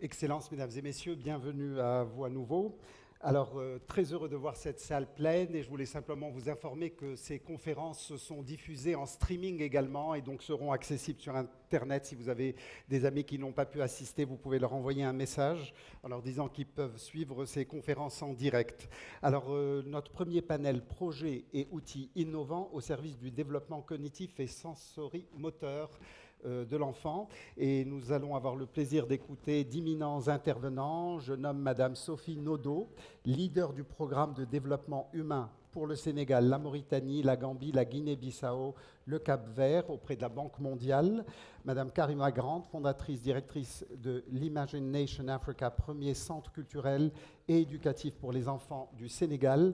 Excellences, mesdames et messieurs, bienvenue à vous à nouveau. Alors, très heureux de voir cette salle pleine et je voulais simplement vous informer que ces conférences sont diffusées en streaming également et donc seront accessibles sur Internet. Si vous avez des amis qui n'ont pas pu assister, vous pouvez leur envoyer un message en leur disant qu'ils peuvent suivre ces conférences en direct. Alors, notre premier panel, projets et outils innovants au service du développement cognitif et sensorimoteur de l'enfant. Et nous allons avoir le plaisir d'écouter d'imminents intervenants. Je nomme Madame Sophie Nodo, leader du programme de développement humain pour le Sénégal, la Mauritanie, la Gambie, la Guinée-Bissau, le Cap-Vert auprès de la Banque mondiale. Madame Karima Grant, fondatrice, directrice de l'Imagination Africa, premier centre culturel et éducatif pour les enfants du Sénégal.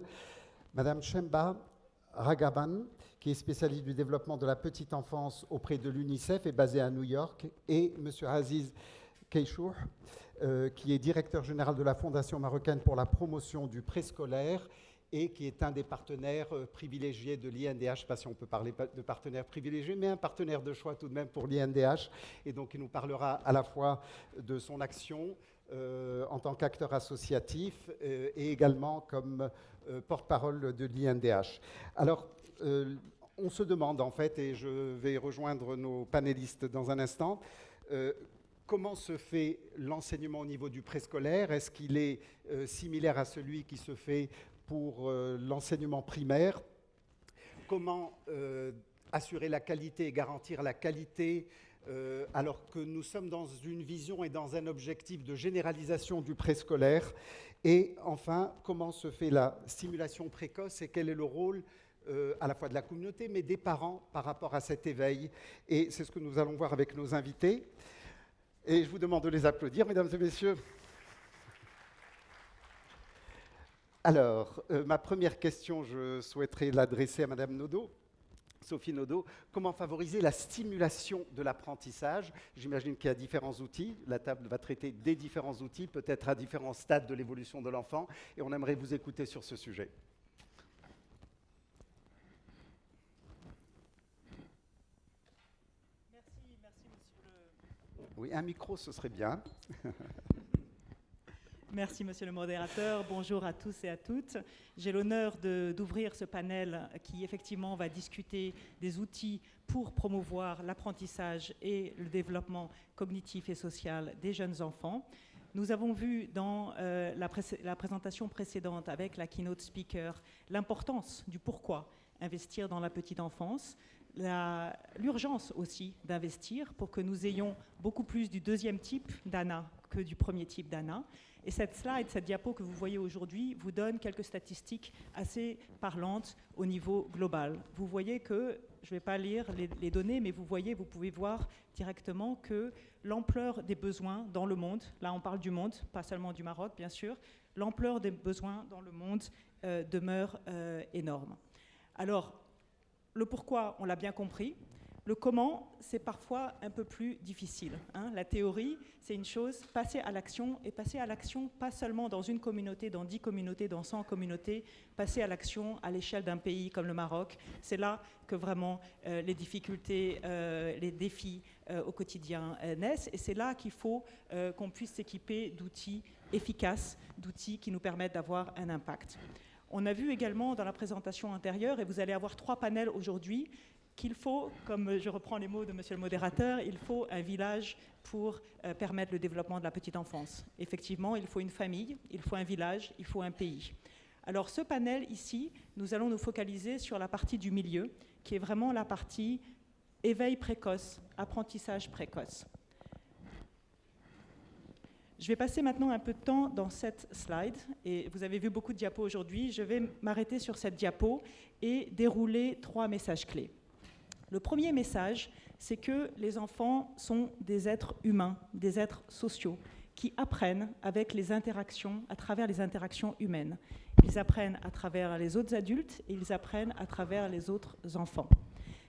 Madame Chemba Ragaban, qui est spécialiste du développement de la petite enfance auprès de l'UNICEF et basé à New York, et M. Aziz Keishour, qui est directeur général de la Fondation marocaine pour la promotion du préscolaire et qui est un des partenaires privilégiés de l'INDH. Je ne sais pas si on peut parler de partenaire privilégié, mais un partenaire de choix tout de même pour l'INDH. Et donc, il nous parlera à la fois de son action en tant qu'acteur associatif et également comme porte-parole de l'INDH. Alors, on se demande en fait, et je vais rejoindre nos panélistes dans un instant, comment se fait l'enseignement au niveau du préscolaire? Est-ce qu'il est similaire à celui qui se fait pour l'enseignement primaire? Comment assurer la qualité et garantir la qualité alors que nous sommes dans une vision et dans un objectif de généralisation du préscolaire? Et enfin, comment se fait la stimulation précoce et quel est le rôle à la fois de la communauté, mais des parents par rapport à cet éveil? Et c'est ce que nous allons voir avec nos invités. Et je vous demande de les applaudir, mesdames et messieurs. Alors, ma première question, je souhaiterais l'adresser à Madame Nodo. Sophie Nodo, comment favoriser la stimulation de l'apprentissage? J'imagine qu'il y a différents outils. La table va traiter des différents outils, peut-être à différents stades de l'évolution de l'enfant. Et on aimerait vous écouter sur ce sujet. Merci, monsieur le... Oui, un micro, ce serait bien. Merci, monsieur le modérateur. Bonjour à tous et à toutes. J'ai l'honneur d'ouvrir ce panel qui, effectivement, va discuter des outils pour promouvoir l'apprentissage et le développement cognitif et social des jeunes enfants. Nous avons vu dans la présentation précédente avec la keynote speaker l'importance du pourquoi investir dans la petite enfance, l'urgence aussi d'investir pour que nous ayons beaucoup plus du deuxième type d'ANA que du premier type d'ANA. Et cette slide, cette diapo que vous voyez aujourd'hui, vous donne quelques statistiques assez parlantes au niveau global. Vous voyez que, je ne vais pas lire les données, mais vous pouvez voir directement que l'ampleur des besoins dans le monde, là on parle du monde, pas seulement du Maroc bien sûr, l'ampleur des besoins dans le monde demeure énorme. Alors, le pourquoi, on l'a bien compris. Le comment, c'est parfois un peu plus difficile. La théorie, c'est une chose, passer à l'action, et passer à l'action pas seulement dans une communauté, dans 10 communautés, dans 100 communautés, passer à l'action à l'échelle d'un pays comme le Maroc, c'est là que vraiment les difficultés, les défis au quotidien naissent, et c'est là qu'il faut qu'on puisse s'équiper d'outils efficaces, d'outils qui nous permettent d'avoir un impact. On a vu également dans la présentation antérieure, et vous allez avoir 3 panels aujourd'hui, qu'il faut, comme je reprends les mots de monsieur le modérateur, il faut un village pour permettre le développement de la petite enfance. Effectivement, il faut une famille, il faut un village, il faut un pays. Alors ce panel ici, nous allons nous focaliser sur la partie du milieu, qui est vraiment la partie éveil précoce, apprentissage précoce. Je vais passer maintenant un peu de temps dans cette slide, et vous avez vu beaucoup de diapos aujourd'hui. Je vais m'arrêter sur cette diapo et dérouler 3 messages clés. Le premier message, c'est que les enfants sont des êtres humains, des êtres sociaux, qui apprennent avec les interactions, à travers les interactions humaines. Ils apprennent à travers les autres adultes et ils apprennent à travers les autres enfants.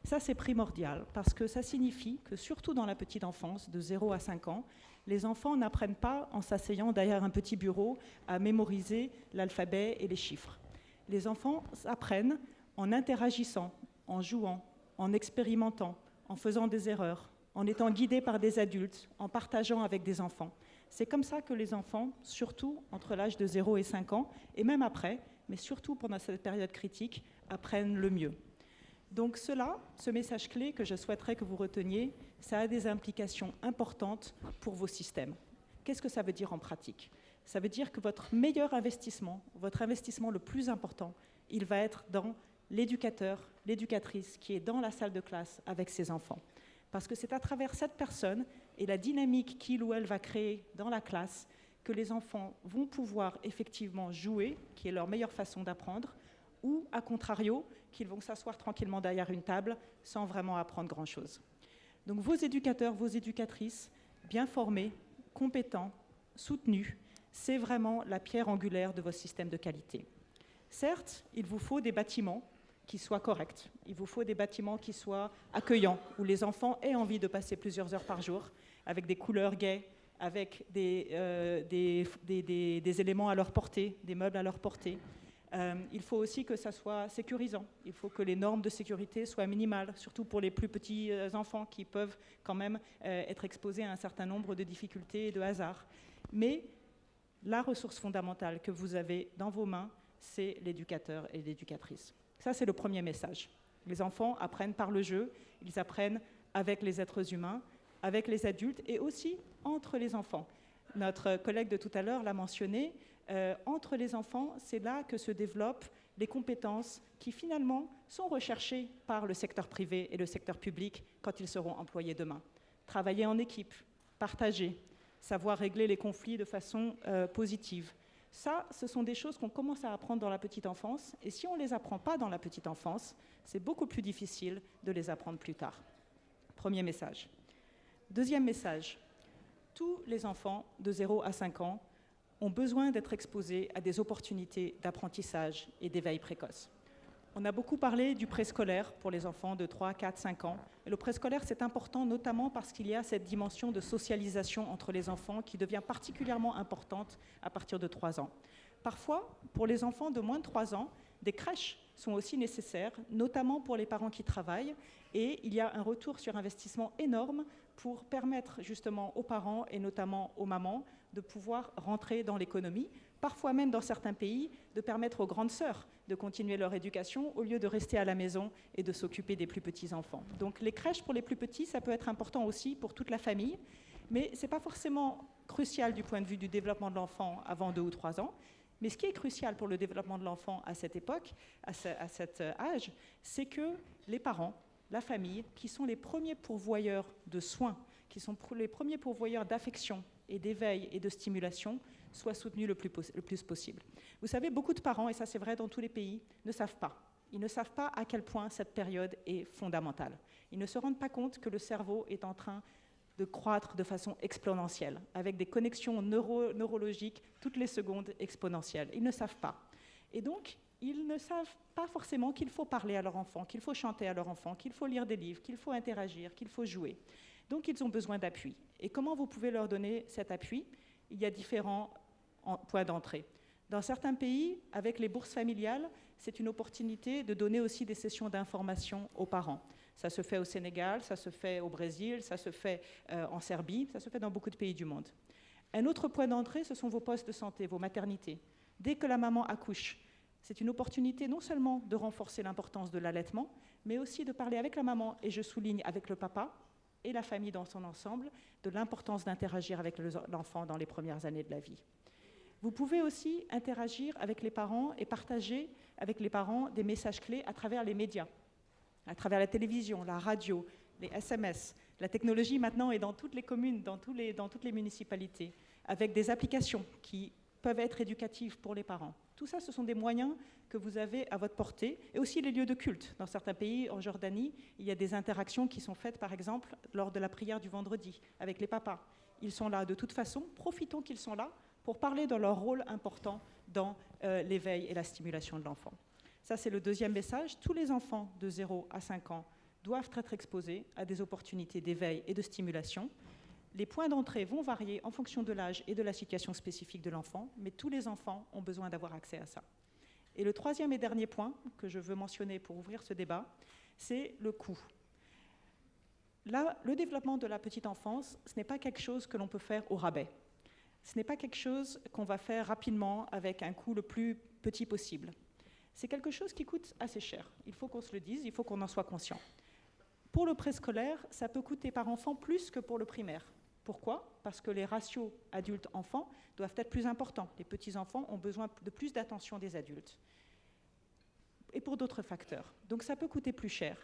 Ça, c'est primordial, parce que ça signifie que, surtout dans la petite enfance, de 0 à 5 ans, les enfants n'apprennent pas en s'asseyant derrière un petit bureau à mémoriser l'alphabet et les chiffres. Les enfants apprennent en interagissant, en jouant, en expérimentant, en faisant des erreurs, en étant guidés par des adultes, en partageant avec des enfants. C'est comme ça que les enfants, surtout entre l'âge de 0 et 5 ans, et même après, mais surtout pendant cette période critique, apprennent le mieux. Donc ce message clé que je souhaiterais que vous reteniez, ça a des implications importantes pour vos systèmes. Qu'est-ce que ça veut dire en pratique? Ça veut dire que votre meilleur investissement, votre investissement le plus important, il va être dans l'éducateur, l'éducatrice qui est dans la salle de classe avec ses enfants. Parce que c'est à travers cette personne et la dynamique qu'il ou elle va créer dans la classe que les enfants vont pouvoir effectivement jouer, qui est leur meilleure façon d'apprendre, ou, à contrario, qu'ils vont s'asseoir tranquillement derrière une table sans vraiment apprendre grand-chose. Donc vos éducateurs, vos éducatrices, bien formés, compétents, soutenus, c'est vraiment la pierre angulaire de votre système de qualité. Certes, il vous faut des bâtiments qui soient corrects, il vous faut des bâtiments qui soient accueillants, où les enfants aient envie de passer plusieurs heures par jour, avec des couleurs gaies, avec des éléments à leur portée, des meubles à leur portée. Il faut aussi que ça soit sécurisant. Il faut que les normes de sécurité soient minimales, surtout pour les plus petits enfants qui peuvent quand même être exposés à un certain nombre de difficultés et de hasards. Mais la ressource fondamentale que vous avez dans vos mains, c'est l'éducateur et l'éducatrice. Ça, c'est le premier message. Les enfants apprennent par le jeu, ils apprennent avec les êtres humains, avec les adultes et aussi entre les enfants. Notre collègue de tout à l'heure l'a mentionné, entre les enfants, c'est là que se développent les compétences qui finalement sont recherchées par le secteur privé et le secteur public quand ils seront employés demain. Travailler en équipe, partager, savoir régler les conflits de façon positive. Ça, ce sont des choses qu'on commence à apprendre dans la petite enfance, et si on ne les apprend pas dans la petite enfance, c'est beaucoup plus difficile de les apprendre plus tard. Premier message. Deuxième message. Tous les enfants de 0 à 5 ans ont besoin d'être exposés à des opportunités d'apprentissage et d'éveil précoce. On a beaucoup parlé du préscolaire pour les enfants de 3, 4, 5 ans. Et le préscolaire, c'est important notamment parce qu'il y a cette dimension de socialisation entre les enfants qui devient particulièrement importante à partir de 3 ans. Parfois, pour les enfants de moins de 3 ans, des crèches sont aussi nécessaires, notamment pour les parents qui travaillent. Et il y a un retour sur investissement énorme pour permettre justement aux parents et notamment aux mamans de pouvoir rentrer dans l'économie, parfois même dans certains pays, de permettre aux grandes sœurs de continuer leur éducation au lieu de rester à la maison et de s'occuper des plus petits enfants. Donc les crèches pour les plus petits, ça peut être important aussi pour toute la famille, mais ce n'est pas forcément crucial du point de vue du développement de l'enfant avant 2 ou 3 ans. Mais ce qui est crucial pour le développement de l'enfant à cette époque, à cet âge, c'est que les parents, la famille, qui sont les premiers pourvoyeurs de soins, qui sont les premiers pourvoyeurs d'affection et d'éveil et de stimulation, soient soutenus le plus possible. Vous savez, beaucoup de parents, et ça c'est vrai dans tous les pays, ne savent pas. Ils ne savent pas à quel point cette période est fondamentale. Ils ne se rendent pas compte que le cerveau est en train de croître de façon exponentielle, avec des connexions neurologiques toutes les secondes exponentielles. Ils ne savent pas. Et donc, ils ne savent pas forcément qu'il faut parler à leur enfant, qu'il faut chanter à leur enfant, qu'il faut lire des livres, qu'il faut interagir, qu'il faut jouer. Donc, ils ont besoin d'appui. Et comment vous pouvez leur donner cet appui? Il y a différents points d'entrée. Dans certains pays, avec les bourses familiales, c'est une opportunité de donner aussi des sessions d'information aux parents. Ça se fait au Sénégal, ça se fait au Brésil, ça se fait en Serbie, ça se fait dans beaucoup de pays du monde. Un autre point d'entrée, ce sont vos postes de santé, vos maternités. Dès que la maman accouche, c'est une opportunité non seulement de renforcer l'importance de l'allaitement, mais aussi de parler avec la maman, et je souligne avec le papa, et la famille dans son ensemble, de l'importance d'interagir avec l'enfant dans les premières années de la vie. Vous pouvez aussi interagir avec les parents et partager avec les parents des messages clés à travers les médias, à travers la télévision, la radio, les SMS. La technologie maintenant est dans toutes les communes, dans toutes les municipalités, avec des applications qui peuvent être éducatives pour les parents. Tout ça, ce sont des moyens que vous avez à votre portée, et aussi les lieux de culte. Dans certains pays, en Jordanie, il y a des interactions qui sont faites, par exemple, lors de la prière du vendredi, avec les papas. Ils sont là de toute façon, profitons qu'ils sont là pour parler de leur rôle important dans l'éveil et la stimulation de l'enfant. Ça, c'est le deuxième message. Tous les enfants de 0 à 5 ans doivent être exposés à des opportunités d'éveil et de stimulation. Les points d'entrée vont varier en fonction de l'âge et de la situation spécifique de l'enfant, mais tous les enfants ont besoin d'avoir accès à ça. Et le troisième et dernier point que je veux mentionner pour ouvrir ce débat, c'est le coût. Là, le développement de la petite enfance, ce n'est pas quelque chose que l'on peut faire au rabais. Ce n'est pas quelque chose qu'on va faire rapidement avec un coût le plus petit possible. C'est quelque chose qui coûte assez cher. Il faut qu'on se le dise, il faut qu'on en soit conscient. Pour le préscolaire, ça peut coûter par enfant plus que pour le primaire. Pourquoi? Parce que les ratios adultes-enfants doivent être plus importants. Les petits-enfants ont besoin de plus d'attention des adultes. Et pour d'autres facteurs. Donc ça peut coûter plus cher.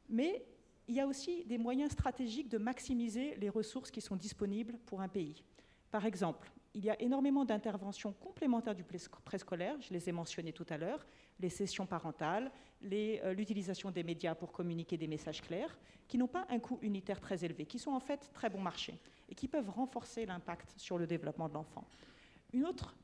Mais il y a aussi des moyens stratégiques de maximiser les ressources qui sont disponibles pour un pays. Par exemple, il y a énormément d'interventions complémentaires du préscolaire, je les ai mentionnées tout à l'heure, les sessions parentales, l'utilisation des médias pour communiquer des messages clairs, qui n'ont pas un coût unitaire très élevé, qui sont en fait très bon marché et qui peuvent renforcer l'impact sur le développement de l'enfant.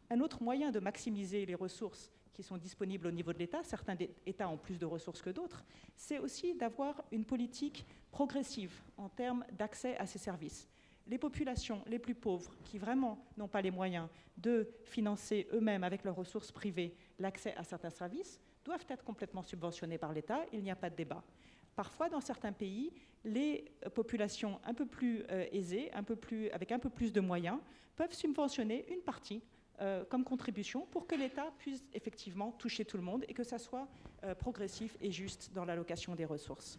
Un autre moyen de maximiser les ressources qui sont disponibles au niveau de l'État, certains États ont plus de ressources que d'autres, c'est aussi d'avoir une politique progressive en termes d'accès à ces services. Les populations les plus pauvres, qui vraiment n'ont pas les moyens de financer eux-mêmes avec leurs ressources privées l'accès à certains services, doivent être complètement subventionnés par l'État, il n'y a pas de débat. Parfois, dans certains pays, les populations un peu plus aisées, avec un peu plus de moyens, peuvent subventionner une partie comme contribution pour que l'État puisse effectivement toucher tout le monde et que ça soit progressif et juste dans l'allocation des ressources.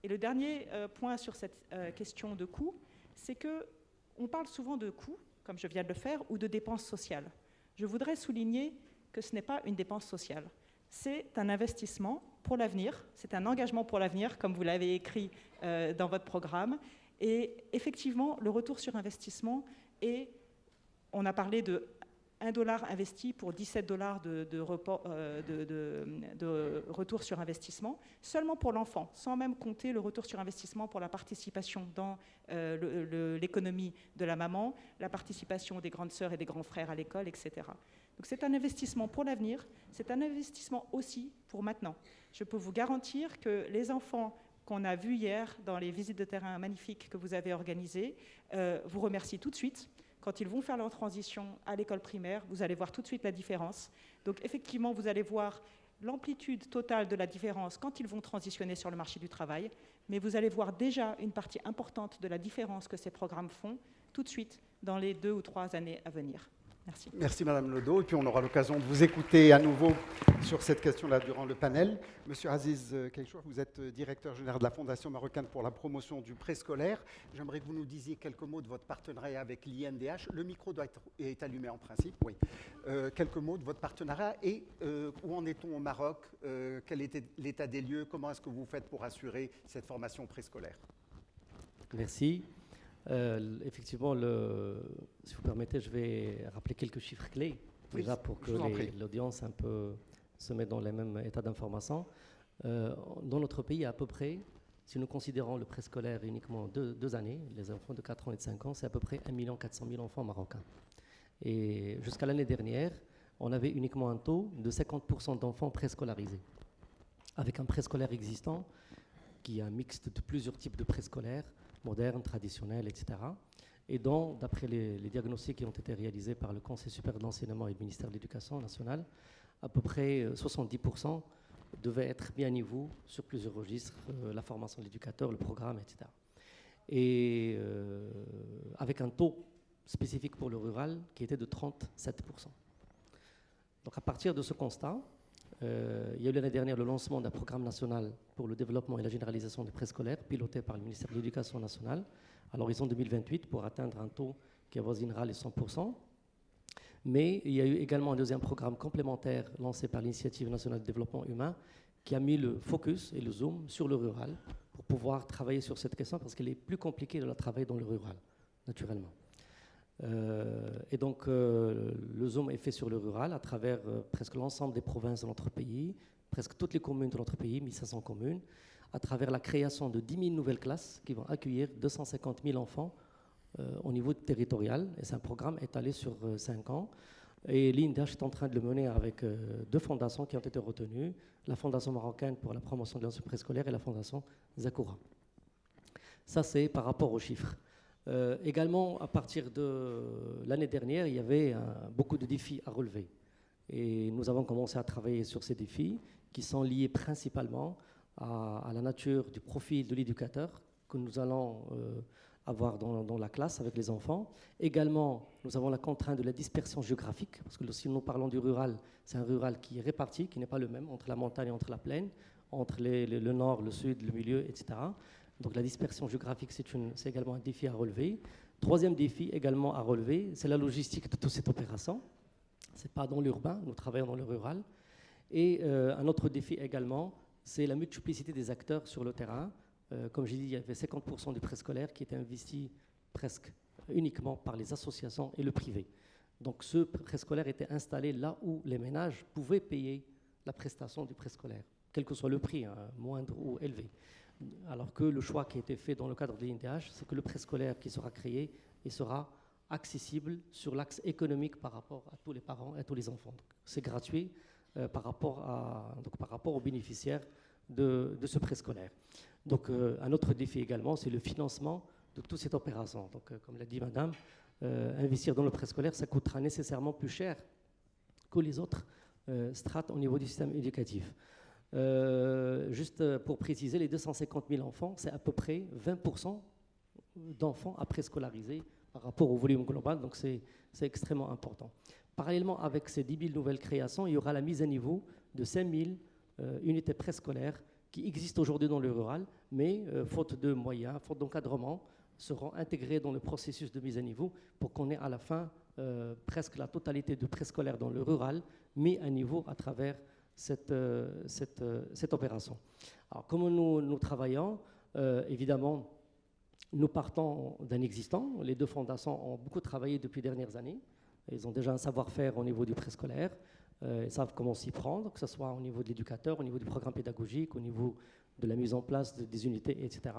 Et le dernier point sur cette question de coût, c'est qu'on parle souvent de coûts, comme je viens de le faire, ou de dépenses sociales. Je voudrais souligner que ce n'est pas une dépense sociale. C'est un investissement pour l'avenir, c'est un engagement pour l'avenir, comme vous l'avez écrit dans votre programme. Et effectivement, le retour sur investissement est, on a parlé de $1 investi pour $17 de retour sur investissement, seulement pour l'enfant, sans même compter le retour sur investissement pour la participation dans l'économie de la maman, la participation des grandes sœurs et des grands frères à l'école, etc. Donc c'est un investissement pour l'avenir, c'est un investissement aussi pour maintenant. Je peux vous garantir que les enfants qu'on a vus hier dans les visites de terrain magnifiques que vous avez organisées vous remercient tout de suite. Quand ils vont faire leur transition à l'école primaire, vous allez voir tout de suite la différence. Donc effectivement, vous allez voir l'amplitude totale de la différence quand ils vont transitionner sur le marché du travail, mais vous allez voir déjà une partie importante de la différence que ces programmes font tout de suite dans les 2 ou 3 années à venir. Merci. Merci Madame Ledo. Et puis on aura l'occasion de vous écouter à nouveau sur cette question-là durant le panel. Monsieur Aziz Keïchour, vous êtes directeur général de la Fondation marocaine pour la promotion du préscolaire. J'aimerais que vous nous disiez quelques mots de votre partenariat avec l'INDH. Le micro est allumé en principe, oui. Quelques mots de votre partenariat et où en est-on au Maroc? Quel était l'état des lieux? Comment est-ce que vous faites pour assurer cette formation préscolaire? Merci. Effectivement, si vous permettez, je vais rappeler quelques chiffres clés, déjà pour que l'audience un peu se mette dans les mêmes états d'information. Dans notre pays, à peu près, si nous considérons le préscolaire uniquement 2 années, les enfants de 4 ans et de 5 ans, c'est à peu près 1 400 000 enfants marocains. Et jusqu'à l'année dernière, on avait uniquement un taux de 50% d'enfants préscolarisés, avec un préscolaire existant qui est un mixte de plusieurs types de préscolaires, modernes, traditionnels, etc. Et dont, d'après les diagnostics qui ont été réalisés par le Conseil supérieur de l'enseignement et le ministère de l'Éducation nationale, à peu près 70% devaient être mis à niveau sur plusieurs registres, la formation de l'éducateur, le programme, etc. Et avec un taux spécifique pour le rural qui était de 37%. Donc à partir de ce constat, il y a eu l'année dernière le lancement d'un programme national pour le développement et la généralisation des préscolaires, piloté par le ministère de l'Éducation nationale, à l'horizon 2028, pour atteindre un taux qui avoisinera les 100%. Mais il y a eu également un deuxième programme complémentaire lancé par l'Initiative nationale de développement humain, qui a mis le focus et le zoom sur le rural, pour pouvoir travailler sur cette question, parce qu'elle est plus compliquée de la travailler dans le rural, naturellement. Et donc, le zoom est fait sur le rural à travers presque l'ensemble des provinces de notre pays, presque toutes les communes de notre pays, 1500 communes, à travers la création de 10 000 nouvelles classes qui vont accueillir 250 000 enfants au niveau territorial. Et c'est un programme étalé sur 5 ans. Et l'INDH est en train de le mener avec 2 fondations qui ont été retenues, la Fondation marocaine pour la promotion de l'enseignement préscolaire et la Fondation Zakoura. Ça, c'est par rapport aux chiffres. Également, à partir de l'année dernière, il y avait beaucoup de défis à relever. Et nous avons commencé à travailler sur ces défis qui sont liés principalement à la nature du profil de l'éducateur que nous allons avoir dans la classe avec les enfants. Également, nous avons la contrainte de la dispersion géographique, parce que si nous parlons du rural, c'est un rural qui est réparti, qui n'est pas le même entre la montagne et entre la plaine, entre le nord, le sud, le milieu, etc. Donc la dispersion géographique, c'est également un défi à relever. Troisième défi également à relever, c'est la logistique de toute cette opération. Ce n'est pas dans l'urbain, nous travaillons dans le rural. Et un autre défi également, c'est la multiplicité des acteurs sur le terrain. Comme j'ai dit, il y avait 50% du préscolaire qui était investi presque uniquement par les associations et le privé. Donc ce préscolaire était installé là où les ménages pouvaient payer la prestation du préscolaire, quel que soit le prix, hein, moindre ou élevé. Alors que le choix qui a été fait dans le cadre de l'INDH, c'est que le préscolaire qui sera créé il sera accessible sur l'axe économique par rapport à tous les parents et à tous les enfants. C'est gratuit par rapport aux bénéficiaires de ce préscolaire. Donc un autre défi également, c'est le financement de toute cette opération. Donc comme l'a dit madame, investir dans le préscolaire, ça coûtera nécessairement plus cher que les autres strates au niveau du système éducatif. Juste pour préciser, les 250 000 enfants, c'est à peu près 20% d'enfants à préscolariser par rapport au volume global, donc c'est extrêmement important. Parallèlement avec ces 10 000 nouvelles créations, il y aura la mise à niveau de 5 000 unités préscolaires qui existent aujourd'hui dans le rural, mais faute de moyens, faute d'encadrement, seront intégrés dans le processus de mise à niveau pour qu'on ait à la fin presque la totalité de préscolaires dans le rural mis à niveau à travers cette opération. Alors, comment nous travaillons, évidemment, nous partons d'un existant. Les deux fondations ont beaucoup travaillé depuis les dernières années. Ils ont déjà un savoir-faire au niveau du préscolaire. Ils savent comment s'y prendre, que ce soit au niveau de l'éducateur, au niveau du programme pédagogique, au niveau de la mise en place des unités, etc.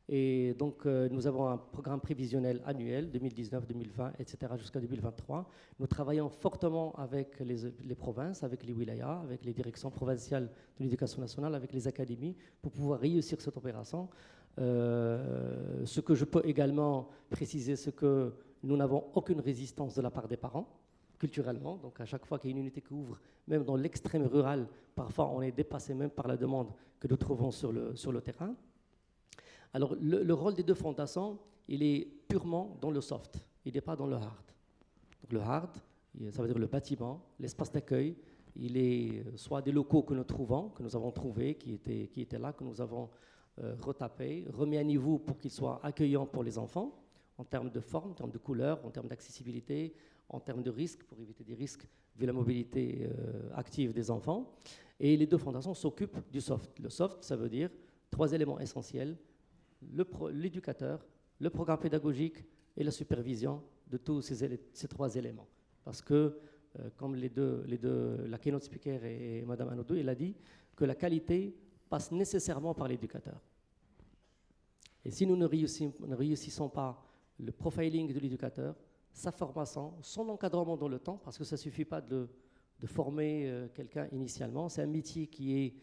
Et donc, nous avons un programme prévisionnel annuel, 2019, 2020, etc., jusqu'à 2023. Nous travaillons fortement avec les provinces, avec les wilayas, avec les directions provinciales de l'éducation nationale, avec les académies, pour pouvoir réussir cette opération. Ce que je peux également préciser, c'est que nous n'avons aucune résistance de la part des parents, culturellement. Donc, à chaque fois qu'il y a une unité qui ouvre, même dans l'extrême rural, parfois on est dépassé même par la demande que nous trouvons sur le terrain. Alors, le rôle des deux fondations, il est purement dans le soft, il n'est pas dans le hard. Donc, le hard, ça veut dire le bâtiment, l'espace d'accueil, il est soit des locaux que nous avons trouvés, qui étaient là, que nous avons retapés, remis à niveau pour qu'ils soient accueillants pour les enfants, en termes de forme, en termes de couleur, en termes d'accessibilité, en termes de risques, pour éviter des risques vu la mobilité active des enfants. Et les deux fondations s'occupent du soft. Le soft, ça veut dire 3 éléments essentiels: l'éducateur, le programme pédagogique et la supervision de tous ces 3 éléments. Parce que, comme la keynote speaker et Mme Anoudou, elle a dit que la qualité passe nécessairement par l'éducateur. Et si nous ne réussissons pas le profiling de l'éducateur, sa formation, son encadrement dans le temps, parce que ça ne suffit pas de former quelqu'un initialement, c'est un métier qui est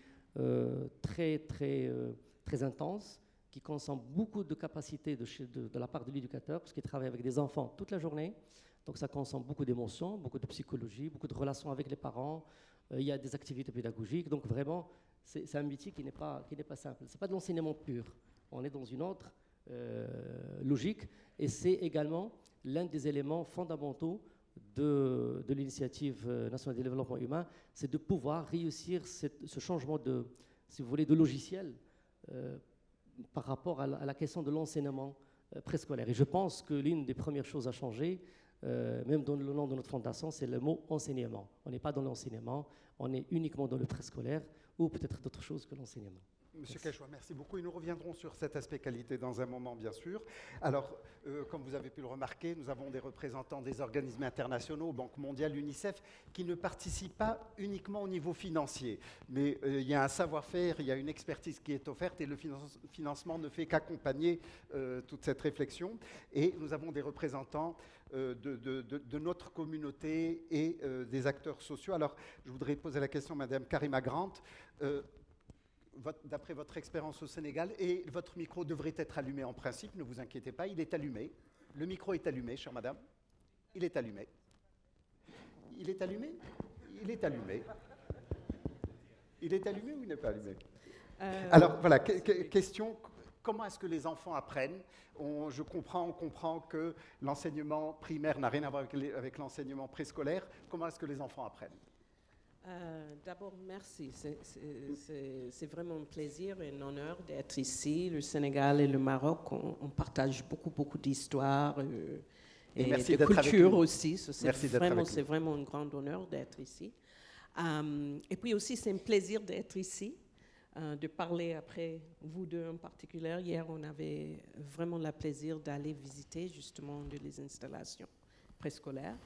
très intense, qui consomme beaucoup de capacités de la part de l'éducateur, parce qu'il travaille avec des enfants toute la journée. Donc ça consomme beaucoup d'émotions, beaucoup de psychologie, beaucoup de relations avec les parents. Il y a des activités pédagogiques. Donc vraiment, c'est un métier qui n'est pas simple. Ce n'est pas de l'enseignement pur. On est dans une autre logique. Et c'est également l'un des éléments fondamentaux de l'initiative nationale de développement humain, c'est de pouvoir réussir ce changement si vous voulez, de logiciel par rapport à la question de l'enseignement préscolaire. Et je pense que l'une des premières choses à changer, même dans le nom de notre fondation, c'est le mot enseignement. On n'est pas dans l'enseignement, on est uniquement dans le préscolaire ou peut-être d'autres choses que l'enseignement. Monsieur Quechua, merci beaucoup. Et nous reviendrons sur cet aspect qualité dans un moment, bien sûr. Alors, comme vous avez pu le remarquer, nous avons des représentants des organismes internationaux, Banque mondiale, UNICEF, qui ne participent pas uniquement au niveau financier. Mais il y a un savoir-faire, il y a une expertise qui est offerte et le financement ne fait qu'accompagner toute cette réflexion. Et nous avons des représentants de notre communauté et des acteurs sociaux. Alors, je voudrais poser la question à Madame Karima Grant. D'après votre expérience au Sénégal, et votre micro devrait être allumé en principe, ne vous inquiétez pas, il est allumé. Le micro est allumé, chère madame. Il est allumé. Il est allumé ? Il est allumé. Il est allumé ou il n'est pas allumé ? Alors voilà, question, comment est-ce que les enfants apprennent? On comprend que l'enseignement primaire n'a rien à voir avec l'enseignement préscolaire. Comment est-ce que les enfants apprennent? D'abord, merci. C'est vraiment un plaisir et un honneur d'être ici. Le Sénégal et le Maroc, on partage beaucoup d'histoires et de culture aussi. C'est vraiment un grand honneur d'être ici. Et puis aussi, c'est un plaisir d'être ici, de parler après vous deux en particulier. Hier, on avait vraiment le plaisir d'aller visiter justement les installations préscolaires.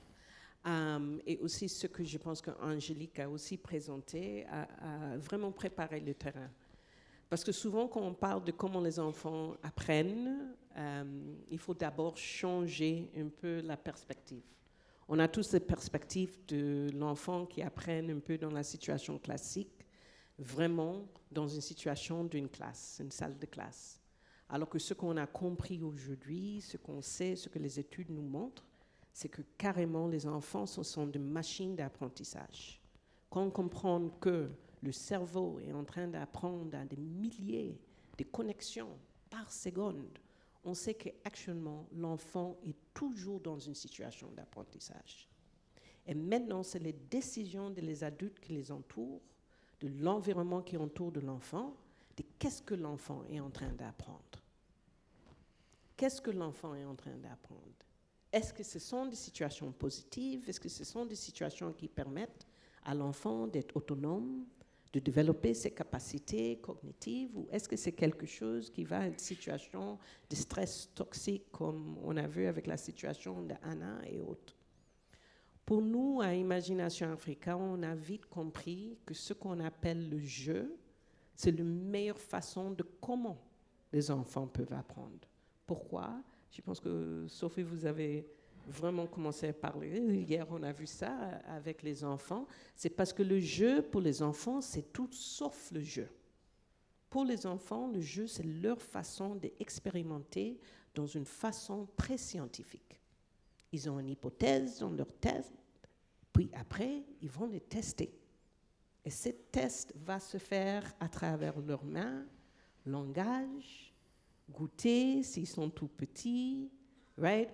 Et aussi ce que je pense qu'Angélique a aussi présenté, a vraiment préparé le terrain. Parce que souvent, quand on parle de comment les enfants apprennent, il faut d'abord changer un peu la perspective. On a tous cette perspective de l'enfant qui apprend un peu dans la situation classique, vraiment dans une situation d'une classe, une salle de classe. Alors que ce qu'on a compris aujourd'hui, ce qu'on sait, ce que les études nous montrent, c'est que carrément les enfants sont des machines d'apprentissage. Quand on comprend que le cerveau est en train d'apprendre à des milliers de connexions par seconde, on sait qu'actuellement, l'enfant est toujours dans une situation d'apprentissage. Et maintenant, c'est les décisions des adultes qui les entourent, de l'environnement qui entoure de l'enfant, de qu'est-ce que l'enfant est en train d'apprendre. Qu'est-ce que l'enfant est en train d'apprendre? Est-ce que ce sont des situations positives? Est-ce que ce sont des situations qui permettent à l'enfant d'être autonome, de développer ses capacités cognitives, ou est-ce que c'est quelque chose qui va être une situation de stress toxique comme on a vu avec la situation d'Anna et autres? Pour nous, à Imagination Africa, on a vite compris que ce qu'on appelle le jeu, c'est la meilleure façon de comment les enfants peuvent apprendre. Pourquoi? Je pense que, Sophie, vous avez vraiment commencé à parler. Hier, on a vu ça avec les enfants. C'est parce que le jeu, pour les enfants, c'est tout sauf le jeu. Pour les enfants, le jeu, c'est leur façon d'expérimenter dans une façon très scientifique. Ils ont une hypothèse dans leur test, puis après, ils vont les tester. Et ce test va se faire à travers leurs mains, langage, goûter s'ils sont tout petits,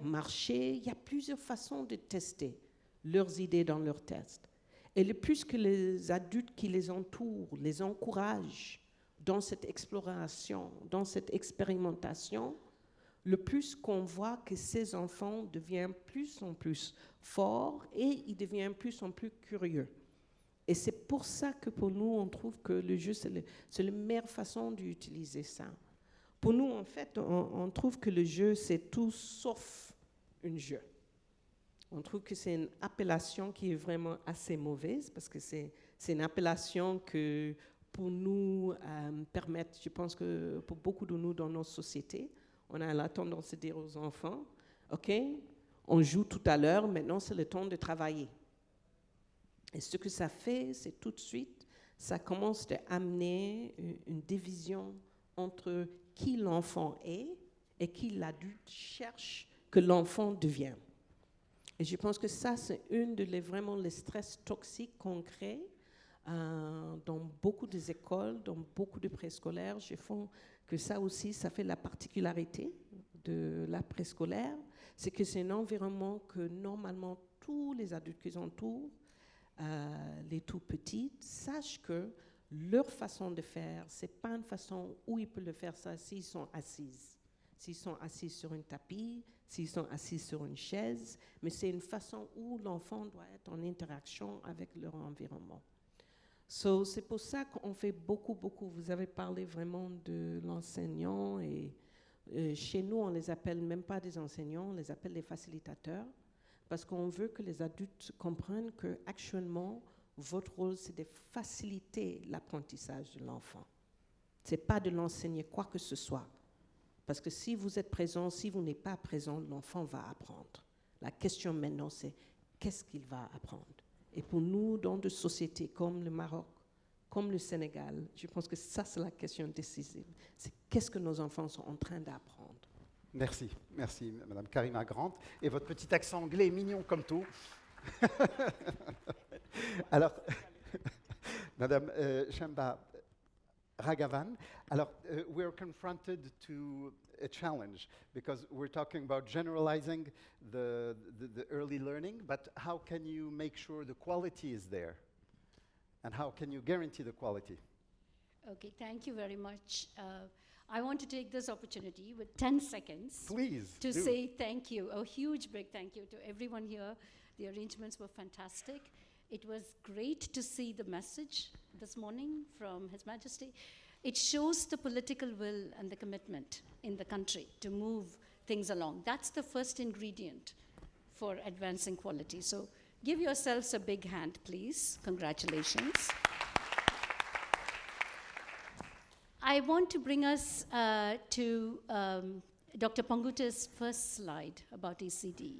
marcher. Il y a plusieurs façons de tester leurs idées dans leur test. Et le plus que les adultes qui les entourent les encouragent dans cette exploration, dans cette expérimentation, le plus qu'on voit que ces enfants deviennent plus en plus forts et ils deviennent plus en plus curieux. Et c'est pour ça que pour nous, on trouve que le jeu, c'est la meilleure façon d'utiliser ça. Pour nous, en fait, on trouve que le jeu, c'est tout sauf un jeu. On trouve que c'est une appellation qui est vraiment assez mauvaise parce que c'est une appellation que, pour nous, permettre, je pense que pour beaucoup de nous dans nos sociétés, on a la tendance de dire aux enfants, OK, on joue tout à l'heure, maintenant c'est le temps de travailler. Et ce que ça fait, c'est tout de suite, ça commence à amener une division entre qui l'enfant est et qui l'adulte cherche que l'enfant devienne. Et je pense que ça, c'est vraiment les stress toxiques qu'on crée dans beaucoup des écoles, dans beaucoup de préscolaires. Je pense que ça aussi, ça fait la particularité de la préscolaire, c'est que c'est un environnement que normalement tous les adultes qui entourent, les tout petits, sachent que leur façon de faire, ce n'est pas une façon où ils peuvent le faire ça s'ils sont assis. S'ils sont assis sur un tapis, s'ils sont assis sur une chaise, mais c'est une façon où l'enfant doit être en interaction avec leur environnement. C'est pour ça qu'on fait beaucoup. Vous avez parlé vraiment de l'enseignant et chez nous, on ne les appelle même pas des enseignants, on les appelle des facilitateurs parce qu'on veut que les adultes comprennent qu'actuellement, votre rôle, c'est de faciliter l'apprentissage de l'enfant. Ce n'est pas de l'enseigner quoi que ce soit. Parce que si vous êtes présent, si vous n'êtes pas présent, l'enfant va apprendre. La question maintenant, c'est qu'est-ce qu'il va apprendre? Et pour nous, dans des sociétés comme le Maroc, comme le Sénégal, je pense que ça, c'est la question décisive. C'est qu'est-ce que nos enfants sont en train d'apprendre? Merci, Madame Karima Grant. Et votre petit accent anglais est mignon comme tout. Alors, Madame Chamba, Raghavan. Alors, we're confronted to a challenge because we're talking about generalizing the early learning, but how can you make sure the quality is there? And how can you guarantee the quality? Okay, thank you very much. I want to take this opportunity with 10 seconds Please to do. say thank you, a huge big thank you to everyone here. The arrangements were fantastic. It was great to see the message this morning from His Majesty. It shows the political will and the commitment in the country to move things along. That's the first ingredient for advancing quality. So give yourselves a big hand, please. Congratulations. I want to bring us to Dr. Panguta's first slide about ECD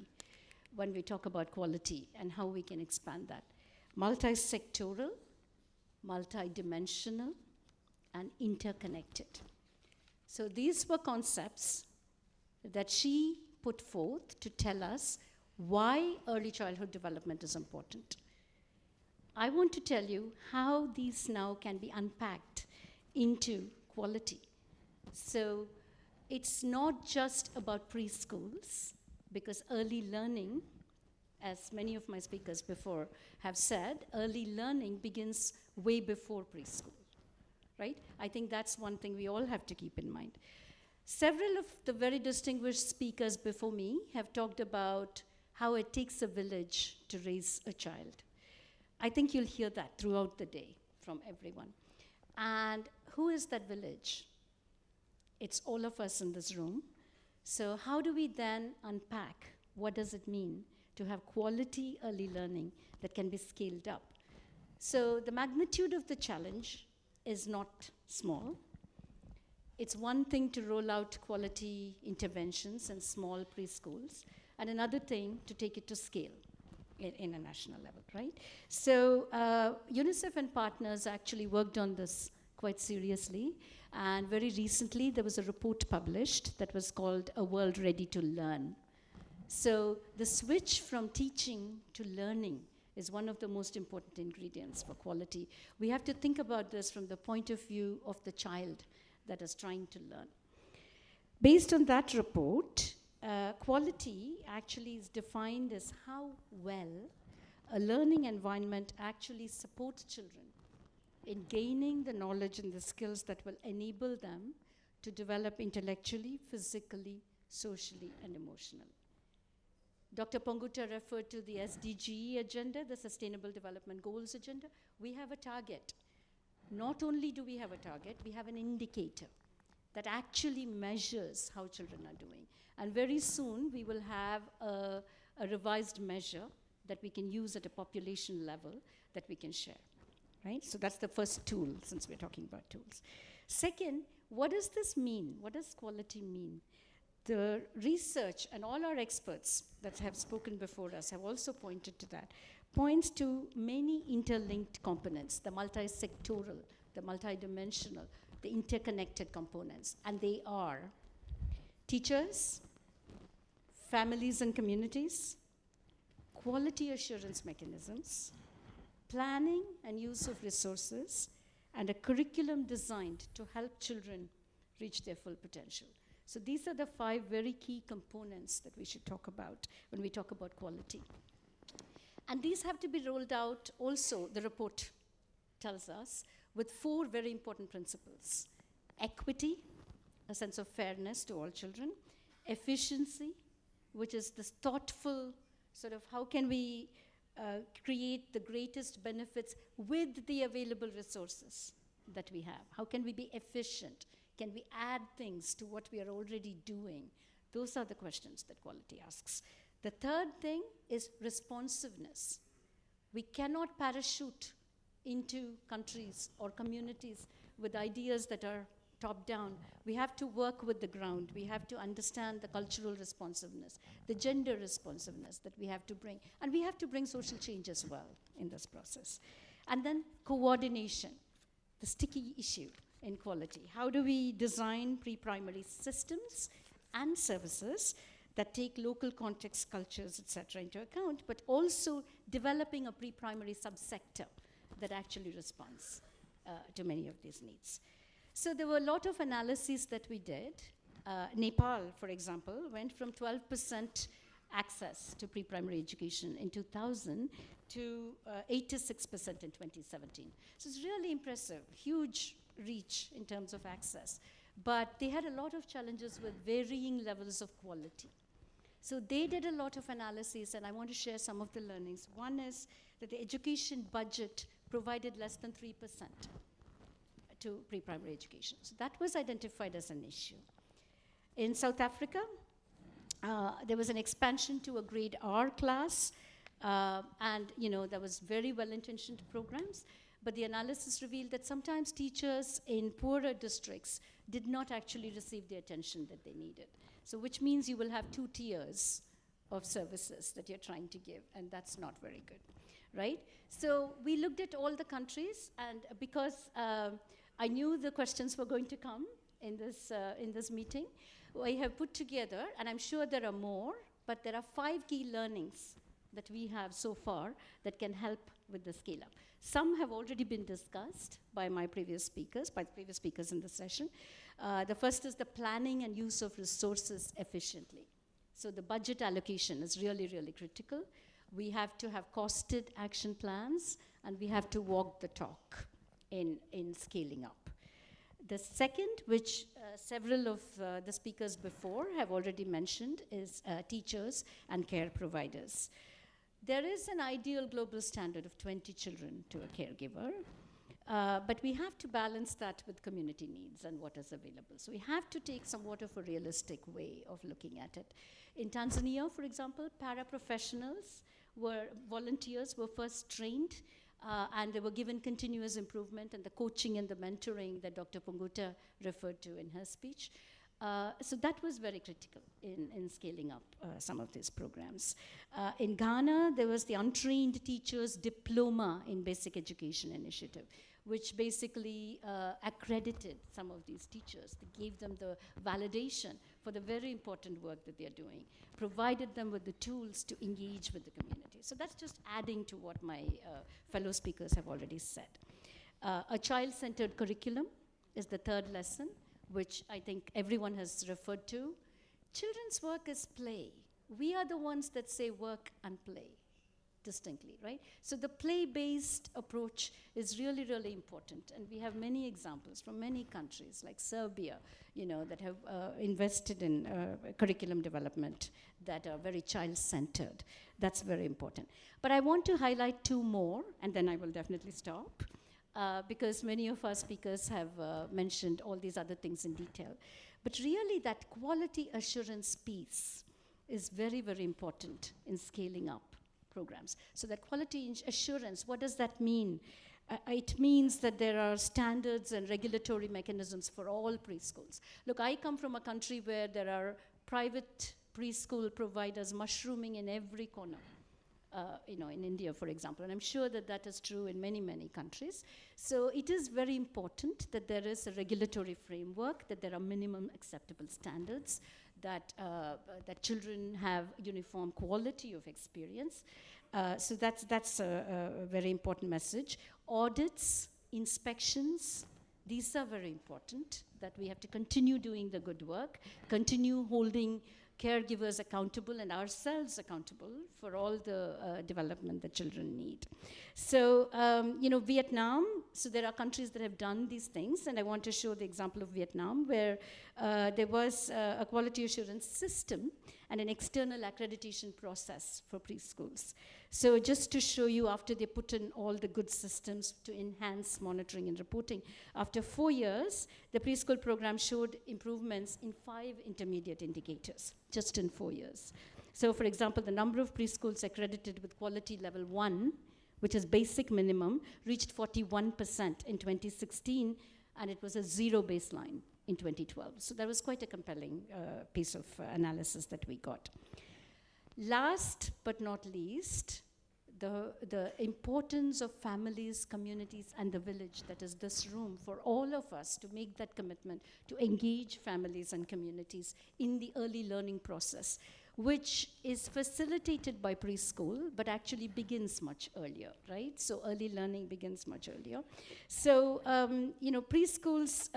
when we talk about quality and how we can expand that. Multi-sectoral, multi-dimensional, and interconnected. So these were concepts that she put forth to tell us why early childhood development is important. I want to tell you how these now can be unpacked into quality. So it's not just about preschools, because early learning, as many of my speakers before have said, early learning begins way before preschool, right? I think that's one thing we all have to keep in mind. Several of the very distinguished speakers before me have talked about how it takes a village to raise a child. I think you'll hear that throughout the day from everyone. And who is that village? It's all of us in this room. So how do we then unpack what does it mean to have quality early learning that can be scaled up? So the magnitude of the challenge is not small. It's one thing to roll out quality interventions in small preschools, and another thing to take it to scale in a national level, right? So UNICEF and partners actually worked on this quite seriously, and very recently there was a report published that was called A World Ready to Learn. So the switch from teaching to learning is one of the most important ingredients for quality. We have to think about this from the point of view of the child that is trying to learn. Based on that report, quality actually is defined as how well a learning environment actually supports children in gaining the knowledge and the skills that will enable them to develop intellectually, physically, socially, and emotionally. Dr. Panguta referred to the SDG agenda, the Sustainable Development Goals agenda. We have a target. Not only do we have a target, we have an indicator that actually measures how children are doing. And very soon, we will have a revised measure that we can use at a population level that we can share, right? So that's the first tool, since we're talking about tools. Second, what does this mean? What does quality mean? The research and all our experts that have spoken before us have also pointed to that, points to many interlinked components, the multi-sectoral, the multidimensional, the interconnected components, and they are teachers, families and communities, quality assurance mechanisms, planning and use of resources, and a curriculum designed to help children reach their full potential. So these are the 5 very key components that we should talk about when we talk about quality. And these have to be rolled out also, the report tells us, with 4 very important principles. Equity, a sense of fairness to all children. Efficiency, which is this thoughtful sort of how can we create the greatest benefits with the available resources that we have. How can we be efficient? Can we add things to what we are already doing? Those are the questions that quality asks. The third thing is responsiveness. We cannot parachute into countries or communities with ideas that are top-down. We have to work with the ground. We have to understand the cultural responsiveness, the gender responsiveness that we have to bring. And we have to bring social change as well in this process. And then coordination, the sticky issue in quality. How do we design pre-primary systems and services that take local context, cultures, etc. into account, but also developing a pre-primary subsector that actually responds to many of these needs. So there were a lot of analyses that we did. Nepal, for example, went from 12% access to pre-primary education in 2000 to 86% in 2017. So it's really impressive, huge reach in terms of access. But they had a lot of challenges with varying levels of quality. So they did a lot of analysis, and I want to share some of the learnings. One is that the education budget provided less than 3% to pre-primary education. So that was identified as an issue. In South Africa, there was an expansion to a grade R class, and there was very well-intentioned programs, but the analysis revealed that sometimes teachers in poorer districts did not actually receive the attention that they needed. So which means you will have 2 tiers of services that you're trying to give, and that's not very good, right? So we looked at all the countries, and because I knew the questions were going to come in this meeting, I have put together, and I'm sure there are more, but there are 5 key learnings that we have so far that can help with the scale-up. Some have already been discussed by the previous speakers in the session. The first is the planning and use of resources efficiently. So the budget allocation is really, really critical. We have to have costed action plans, and we have to walk the talk in scaling up. The second, which several of the speakers before have already mentioned, is teachers and care providers. There is an ideal global standard of 20 children to a caregiver, but we have to balance that with community needs and what is available. So we have to take somewhat of a realistic way of looking at it. In Tanzania, for example, paraprofessionals volunteers were first trained, and they were given continuous improvement and the coaching and the mentoring that Dr. Punguta referred to in her speech. So that was very critical in scaling up some of these programs. In Ghana, there was the Untrained Teachers Diploma in Basic Education Initiative, which basically accredited some of these teachers. They gave them the validation for the very important work that they're doing, provided them with the tools to engage with the community. So that's just adding to what my fellow speakers have already said. A child-centered curriculum is the third lesson, which I think everyone has referred to. Children's work is play. We are the ones that say work and play distinctly, right? So the play-based approach is really, really important. And we have many examples from many countries, like Serbia, that have invested in curriculum development that are very child-centered. That's very important. But I want to highlight 2 more, and then I will definitely stop. Because many of our speakers have mentioned all these other things in detail. But really that quality assurance piece is very, very important in scaling up programs. So that quality assurance, what does that mean? It means that there are standards and regulatory mechanisms for all preschools. Look, I come from a country where there are private preschool providers mushrooming in every corner. In India, for example, and I'm sure that that is true in many, many countries. So it is very important that there is a regulatory framework, that there are minimum acceptable standards, that children have uniform quality of experience. So that's a very important message. Audits, inspections, these are very important, that we have to continue doing the good work, continue holding caregivers accountable and ourselves accountable for all the development that children need. So, Vietnam, so there are countries that have done these things, and I want to show the example of Vietnam, where there was a quality assurance system and an external accreditation process for preschools. So just to show you, after they put in all the good systems to enhance monitoring and reporting, after 4 years, the preschool program showed improvements in 5 intermediate indicators, just in 4 years. So for example, the number of preschools accredited with quality level 1, which is basic minimum, reached 41% in 2016, and it was a 0 baseline in 2012. So that was quite a compelling piece of analysis that we got. Last but not least, the importance of families, communities, and the village, that is this room, for all of us to make that commitment to engage families and communities in the early learning process. which is facilitated by preschool, but actually begins much earlier, right? So early learning begins much earlier. So, preschools,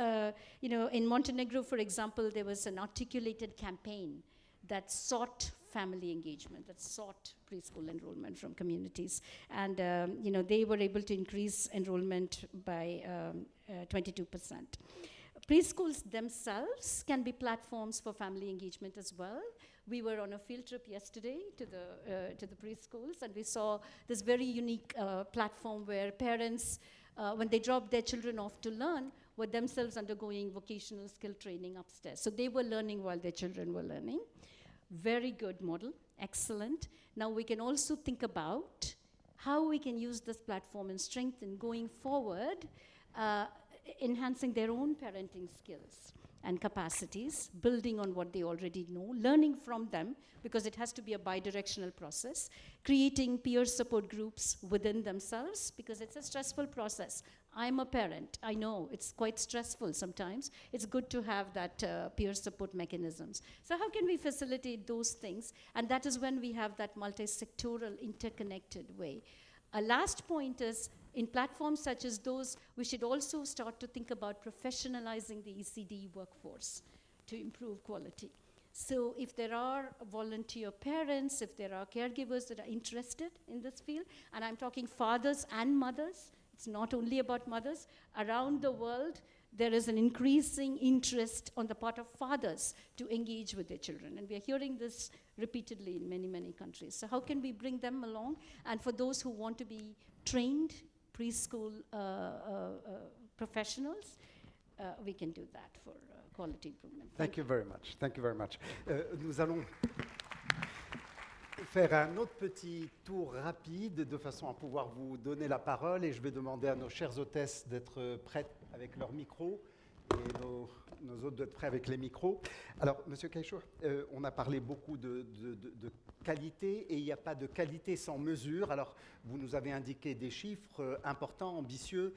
in Montenegro, for example, there was an articulated campaign that sought family engagement, that sought preschool enrollment from communities. And, they were able to increase enrollment by 22%. Preschools themselves can be platforms for family engagement as well. We were on a field trip yesterday to the preschools, and we saw this very unique platform where parents, when they dropped their children off to learn, were themselves undergoing vocational skill training upstairs. So they were learning while their children were learning. Very good model, excellent. Now we can also think about how we can use this platform and strengthen going forward, enhancing their own parenting skills and capacities, building on what they already know, learning from them, because it has to be a bidirectional process, creating peer support groups within themselves, because it's a stressful process. I'm a parent. I know it's quite stressful sometimes. It's good to have that peer support mechanisms. So how can we facilitate those things? And that is when we have that multi-sectoral, interconnected way. A last point is, in platforms such as those, we should also start to think about professionalizing the ECD workforce to improve quality. So if there are volunteer parents, if there are caregivers that are interested in this field, and I'm talking fathers and mothers, it's not only about mothers, around the world, there is an increasing interest on the part of fathers to engage with their children. And we are hearing this repeatedly in many, many countries. So how can we bring them along? And for those who want to be trained preschool professionals, we can do that for quality improvement. Thank you very much. Thank you very much. Nous allons faire un autre petit tour rapide de façon à pouvoir vous donner la parole, et je vais demander à nos chères hôtesses d'être prêtes avec leurs micros et nos autres d'être prêts avec les micros. Alors, Monsieur Caïcho, on a parlé beaucoup de qualité, et il n'y a pas de qualité sans mesure. Alors, vous nous avez indiqué des chiffres importants, ambitieux.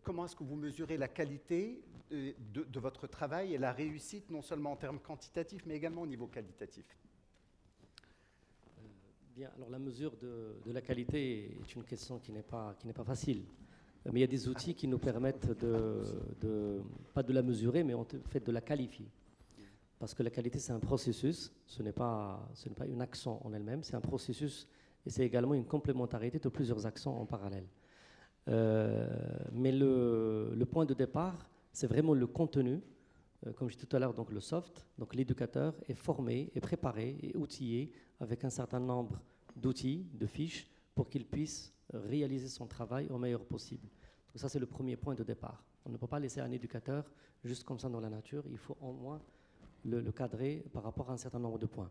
Comment est-ce que vous mesurez la qualité de votre travail et la réussite, non seulement en termes quantitatifs, mais également au niveau qualitatif? Bien, alors la mesure de la qualité est une question qui n'est pas facile. Mais il y a des outils qui nous permettent pas de la mesurer, mais en fait de la qualifier. Parce que la qualité, c'est un processus, ce n'est pas une action en elle-même, c'est un processus, et c'est également une complémentarité de plusieurs actions en parallèle. Mais le point de départ, c'est vraiment le contenu. Comme je disais tout à l'heure, donc le soft, donc l'éducateur est formé, est préparé, est outillé avec un certain nombre d'outils, de fiches, pour qu'il puisse réaliser son travail au meilleur possible. Donc ça, c'est le premier point de départ. On ne peut pas laisser un éducateur juste comme ça dans la nature, il faut au moins le cadrer par rapport à un certain nombre de points.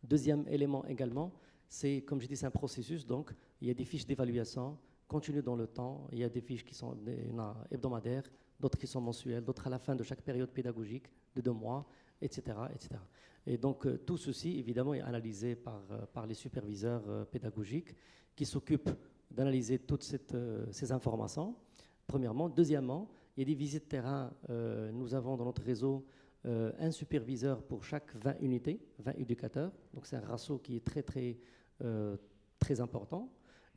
Deuxième élément également, c'est, comme je dis, c'est un processus, donc il y a des fiches d'évaluation continues dans le temps, il y a des fiches qui sont hebdomadaires, d'autres qui sont mensuelles, d'autres à la fin de chaque période pédagogique de 2 mois, etc., etc. Et donc tout ceci, évidemment, est analysé par les superviseurs pédagogiques qui s'occupent d'analyser toutes ces informations, premièrement. Deuxièmement, il y a des visites terrain. Nous avons dans notre réseau un superviseur pour chaque 20 unités, 20 éducateurs. Donc c'est un ratio qui est très, très, très important,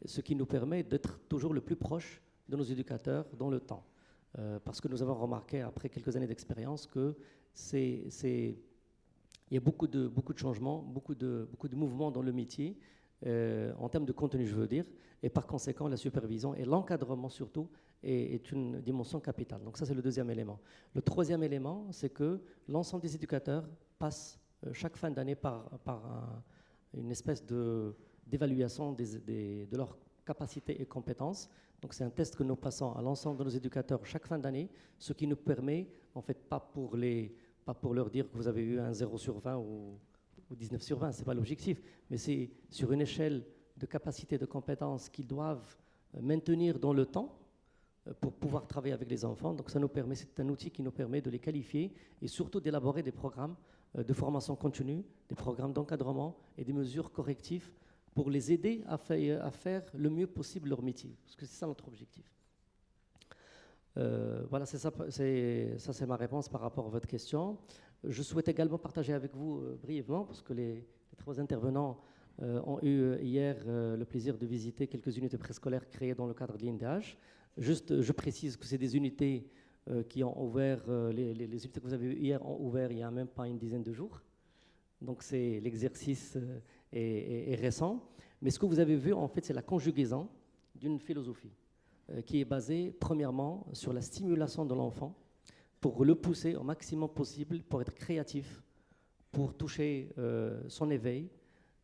ce qui nous permet d'être toujours le plus proche de nos éducateurs dans le temps. Parce que nous avons remarqué, après quelques années d'expérience, que il y a beaucoup de changements, beaucoup de mouvements dans le métier, en termes de contenu, je veux dire, et par conséquent, la supervision et l'encadrement surtout est une dimension capitale. Donc ça, c'est le deuxième élément. Le troisième élément, c'est que l'ensemble des éducateurs passent chaque fin d'année par une espèce d'évaluation de leurs capacités et compétences. Donc c'est un test que nous passons à l'ensemble de nos éducateurs chaque fin d'année, ce qui nous permet, en fait, pas pour leur dire que vous avez eu un 0 sur 20 ou 19 sur 20, ce n'est pas l'objectif, mais c'est sur une échelle de capacité, de compétences qu'ils doivent maintenir dans le temps pour pouvoir travailler avec les enfants. Donc ça nous permet, c'est un outil qui nous permet de les qualifier et surtout d'élaborer des programmes de formation continue, des programmes d'encadrement et des mesures correctives pour les aider à faire le mieux possible leur métier, parce que c'est ça notre objectif. Voilà, c'est ma réponse par rapport à votre question. Je souhaite également partager avec vous brièvement, parce que les 3 intervenants ont eu hier le plaisir de visiter quelques unités préscolaires créées dans le cadre de l'INDH. Juste, je précise que c'est des unités qui ont ouvert, les unités que vous avez vues hier ont ouvert il n'y a même pas une dizaine de jours. Donc l'exercice est récent. Mais ce que vous avez vu, en fait, c'est la conjugaison d'une philosophie qui est basée, premièrement, sur la stimulation de l'enfant pour le pousser au maximum possible, pour être créatif, pour toucher son éveil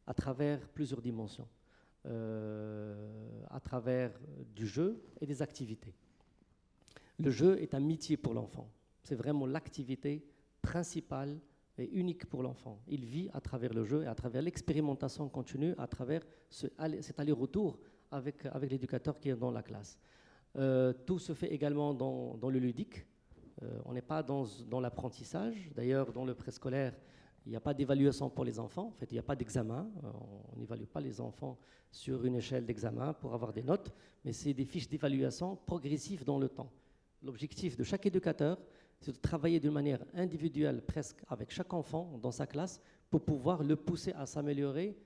à travers plusieurs dimensions, à travers du jeu et des activités. Le jeu est un métier pour l'enfant. C'est vraiment l'activité principale et unique pour l'enfant. Il vit à travers le jeu et à travers l'expérimentation continue, à travers cet aller-retour avec l'éducateur qui est dans la classe. Tout se fait également dans le ludique. On n'est pas dans l'apprentissage. D'ailleurs, dans le préscolaire, il n'y a pas d'évaluation pour les enfants. En fait, il n'y a pas d'examen. On n'évalue pas les enfants sur une échelle d'examen pour avoir des notes, mais c'est des fiches d'évaluation progressives dans le temps. L'objectif de chaque éducateur, c'est de travailler d'une manière individuelle presque avec chaque enfant dans sa classe pour pouvoir le pousser à s'améliorer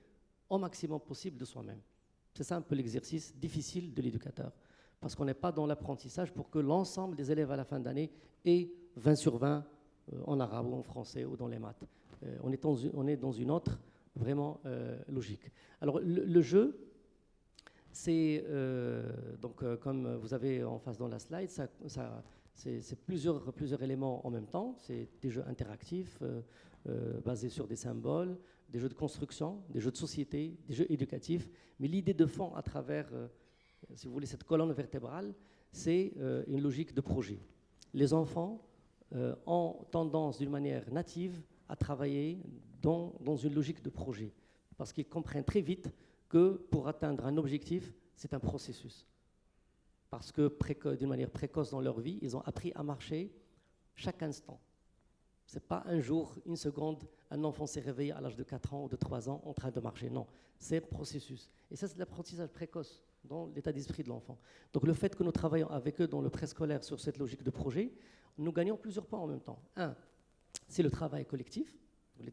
au maximum possible de soi-même. C'est ça un peu l'exercice difficile de l'éducateur, parce qu'on n'est pas dans l'apprentissage pour que l'ensemble des élèves à la fin d'année aient 20 sur 20 en arabe ou en français ou dans les maths. On est dans une autre vraiment logique. Alors le jeu, c'est comme vous avez en face dans la slide, c'est plusieurs éléments en même temps. C'est des jeux interactifs basés sur des symboles, des jeux de construction, des jeux de société, des jeux éducatifs. Mais l'idée de fond à travers, si vous voulez, cette colonne vertébrale, c'est une logique de projet. Les enfants ont tendance d'une manière native à travailler dans une logique de projet, parce qu'ils comprennent très vite que pour atteindre un objectif, c'est un processus. Parce que d'une manière précoce dans leur vie, ils ont appris à marcher chaque instant. Ce n'est pas un jour, une seconde, un enfant s'est réveillé à l'âge de 4 ans ou de 3 ans en train de marcher. Non, c'est un processus. Et ça, c'est l'apprentissage précoce dans l'état d'esprit de l'enfant. Donc le fait que nous travaillons avec eux dans le préscolaire sur cette logique de projet, nous gagnons plusieurs points en même temps. Un, c'est le travail collectif.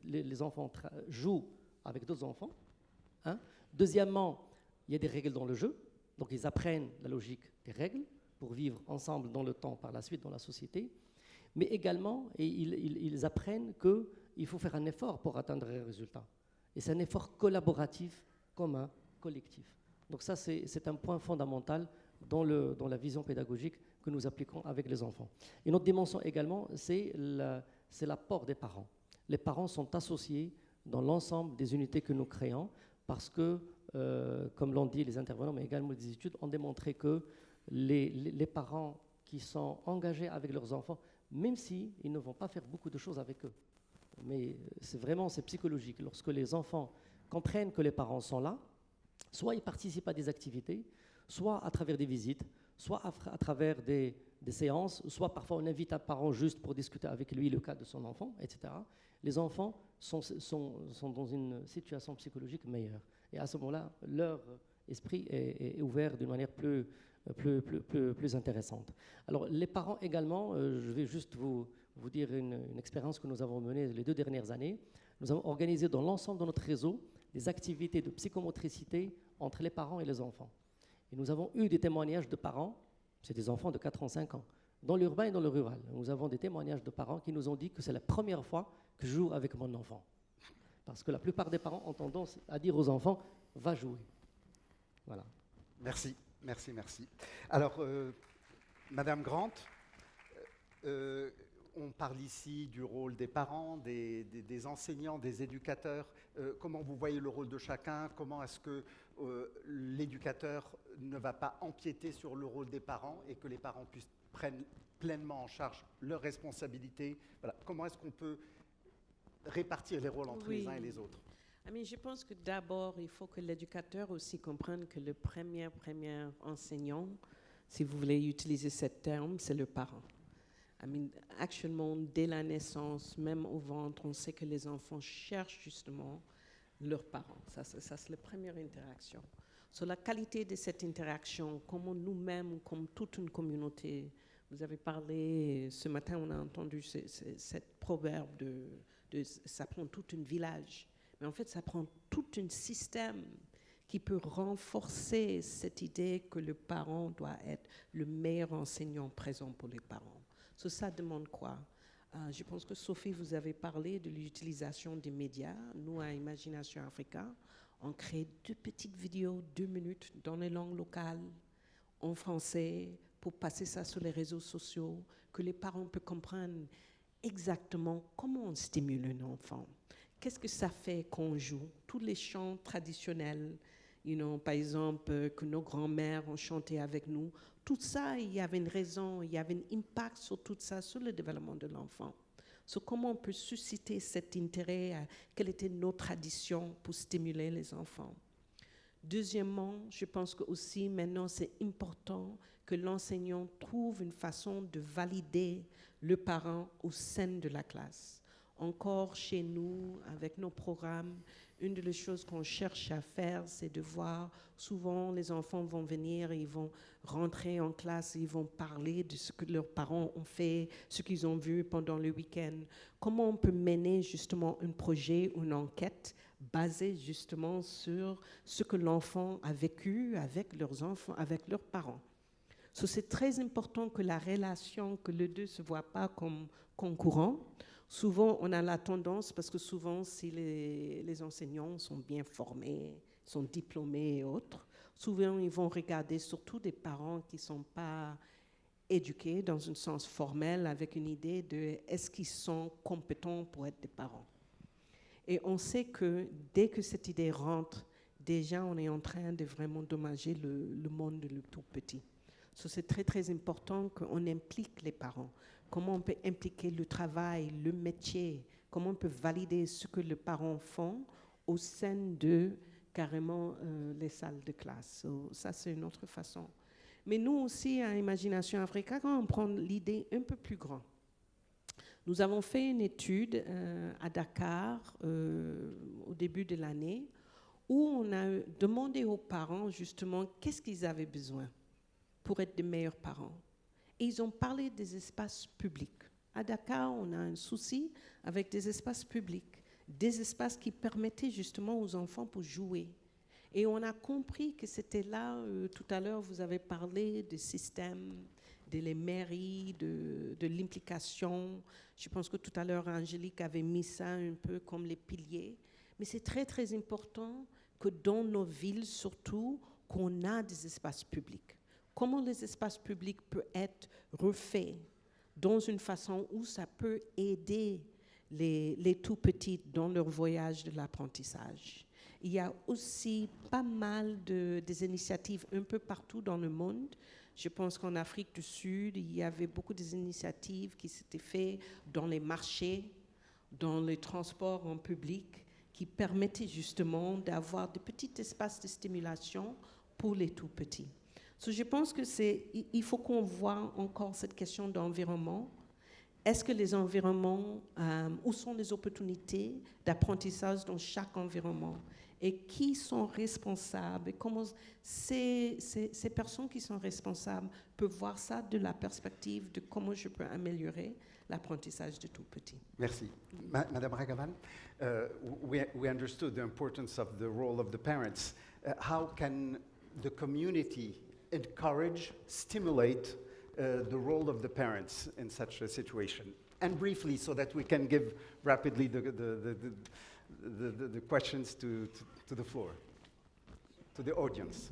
Les enfants jouent avec d'autres enfants. Deuxièmement, il y a des règles dans le jeu. Donc ils apprennent la logique des règles pour vivre ensemble dans le temps, par la suite dans la société. Mais également, ils apprennent qu'il faut faire un effort pour atteindre les résultats. Et c'est un effort collaboratif, commun, collectif. Donc ça, c'est un point fondamental dans la vision pédagogique que nous appliquons avec les enfants. Une autre dimension également, c'est l'apport des parents. Les parents sont associés dans l'ensemble des unités que nous créons parce que, comme l'ont dit les intervenants, mais également les études, ont démontré que les parents qui sont engagés avec leurs enfants, même s'ils ne vont pas faire beaucoup de choses avec eux, mais c'est psychologique. Lorsque les enfants comprennent que les parents sont là, soit ils participent à des activités, soit à travers des visites, soit à travers des séances, soit parfois on invite un parent juste pour discuter avec lui le cas de son enfant, etc. Les enfants sont dans une situation psychologique meilleure. Et à ce moment-là, leur esprit est ouvert d'une manière plus intéressante. Alors les parents également, je vais juste vous dire une expérience que nous avons menée les 2 dernières années. Nous avons organisé dans l'ensemble de notre réseau des activités de psychomotricité entre les parents et les enfants. Et nous avons eu des témoignages de parents, c'est des enfants de 4 ans, 5 ans, dans l'urbain et dans le rural. Nous avons des témoignages de parents qui nous ont dit que c'est la première fois que je joue avec mon enfant. Parce que la plupart des parents ont tendance à dire aux enfants « va jouer ». Voilà. Merci. Alors, Madame Grant, on parle ici du rôle des parents, des enseignants, des éducateurs. Comment vous voyez le rôle de chacun? Comment est-ce que l'éducateur ne va pas empiéter sur le rôle des parents et que les parents prennent pleinement en charge leurs responsabilités? Voilà. Comment est-ce qu'on peut répartir les rôles entre les uns et les autres? Je pense que d'abord, il faut que l'éducateur aussi comprenne que le premier enseignant, si vous voulez utiliser ce terme, c'est le parent. Actuellement, dès la naissance, même au ventre, on sait que les enfants cherchent justement leurs parents. Ça c'est la première interaction. Sur la qualité de cette interaction, comment nous-mêmes, comme toute une communauté, Vous avez parlé, ce matin, on a entendu cette proverbe de ça prend tout un village. Mais en fait, ça prend tout un système qui peut renforcer cette idée que le parent doit être le meilleur enseignant présent pour les parents. Ça demande quoi? Je pense que Sophie, vous avez parlé de l'utilisation des médias. Nous, à Imagination Africa, on crée 2 petites vidéos, 2 minutes, dans les langues locales, en français, pour passer ça sur les réseaux sociaux, que les parents peuvent comprendre exactement comment on stimule un enfant. Qu'est-ce que ça fait quand on joue? Tous les chants traditionnels, par exemple, que nos grands-mères ont chanté avec nous, tout ça, il y avait une raison, il y avait un impact sur tout ça, sur le développement de l'enfant. Comment on peut susciter cet intérêt, quelles étaient nos traditions pour stimuler les enfants? Deuxièmement, je pense que aussi maintenant c'est important que l'enseignant trouve une façon de valider le parent au sein de la classe. Encore chez nous, avec nos programmes, une des choses qu'on cherche à faire, c'est de voir, souvent les enfants vont venir, ils vont rentrer en classe, ils vont parler de ce que leurs parents ont fait, ce qu'ils ont vu pendant le week-end. Comment on peut mener justement un projet, une enquête basée justement sur ce que l'enfant a vécu avec leurs enfants, avec leurs parents. C'est très important que la relation, que les deux ne se voient pas comme concurrents. Souvent, on a la tendance, parce que souvent, si les enseignants sont bien formés, sont diplômés et autres, souvent, ils vont regarder surtout des parents qui ne sont pas éduqués dans un sens formel, avec une idée de est-ce qu'ils sont compétents pour être des parents. Et on sait que dès que cette idée rentre, déjà, on est en train de vraiment dommager le monde de le tout petit. C'est très, très important qu'on implique les parents. Comment on peut impliquer le travail, le métier, comment on peut valider ce que les parents font au sein de carrément les salles de classe. Ça, c'est une autre façon. Mais nous aussi, à Imagination Africa, quand on prend l'idée un peu plus grande, nous avons fait une étude à Dakar au début de l'année où on a demandé aux parents justement qu'est-ce qu'ils avaient besoin pour être de meilleurs parents. Et ils ont parlé des espaces publics. À Dakar, on a un souci avec des espaces publics, des espaces qui permettaient justement aux enfants pour jouer. Et on a compris que c'était là, tout à l'heure, vous avez parlé des systèmes, des mairies, de l'implication. Je pense que tout à l'heure, Angélique avait mis ça un peu comme les piliers. Mais c'est très, très important que dans nos villes, surtout, qu'on a des espaces publics. Comment les espaces publics peuvent être refaits dans une façon où ça peut aider les tout-petits dans leur voyage de l'apprentissage. Il y a aussi pas mal des initiatives un peu partout dans le monde. Je pense qu'en Afrique du Sud, il y avait beaucoup d'initiatives qui s'étaient faites dans les marchés, dans les transports en public, qui permettaient justement d'avoir des petits espaces de stimulation pour les tout-petits. Je pense qu'il faut qu'on voit encore cette question d'environnement. Est-ce que les environnements, où sont les opportunités d'apprentissage dans chaque environnement? Et qui sont responsables? Et comment ces personnes qui sont responsables peuvent voir ça de la perspective de comment je peux améliorer l'apprentissage de tout petit. Merci. Madame Ragavan, we understood the importance of the role of the parents. How can the community encourage, stimulate the role of the parents in such a situation? And briefly, so that we can give rapidly the questions to the floor, to the audience.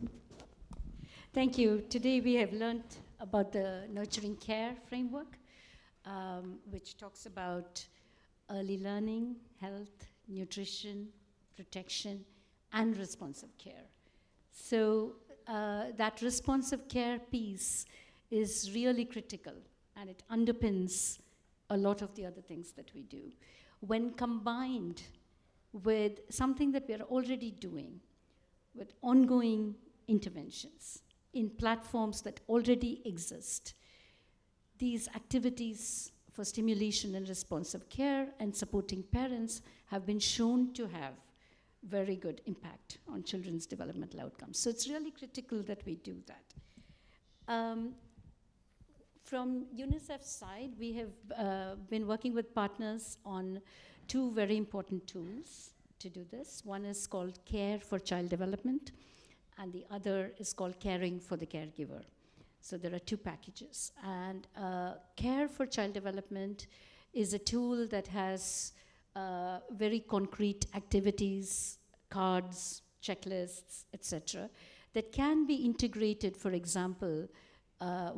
Thank you. Today we have learned about the nurturing care framework, which talks about early learning, health, nutrition, protection, and responsive care. So that responsive care piece is really critical, and it underpins a lot of the other things that we do. When combined with something that we are already doing, with ongoing interventions in platforms that already exist, these activities for stimulation and responsive care and supporting parents have been shown to have very good impact on children's developmental outcomes. So it's really critical that we do that. From UNICEF's side, we have been working with partners on two very important tools to do this. One is called Care for Child Development, and the other is called Caring for the Caregiver. So there are two packages. And Care for Child Development is a tool that has very concrete activities, cards, checklists, etc., that can be integrated, for example,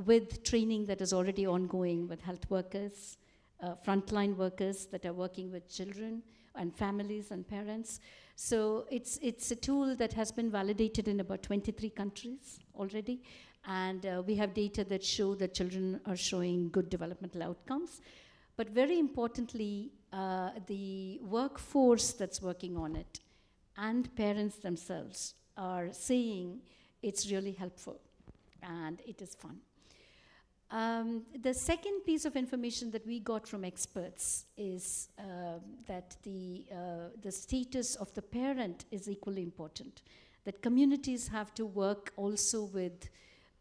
with training that is already ongoing with health workers, frontline workers that are working with children and families and parents. So it's a tool that has been validated in about 23 countries already, and we have data that show that children are showing good developmental outcomes. But very importantly, the workforce that's working on it and parents themselves are saying it's really helpful and it is fun. The second piece of information that we got from experts is that the status of the parent is equally important, that communities have to work also with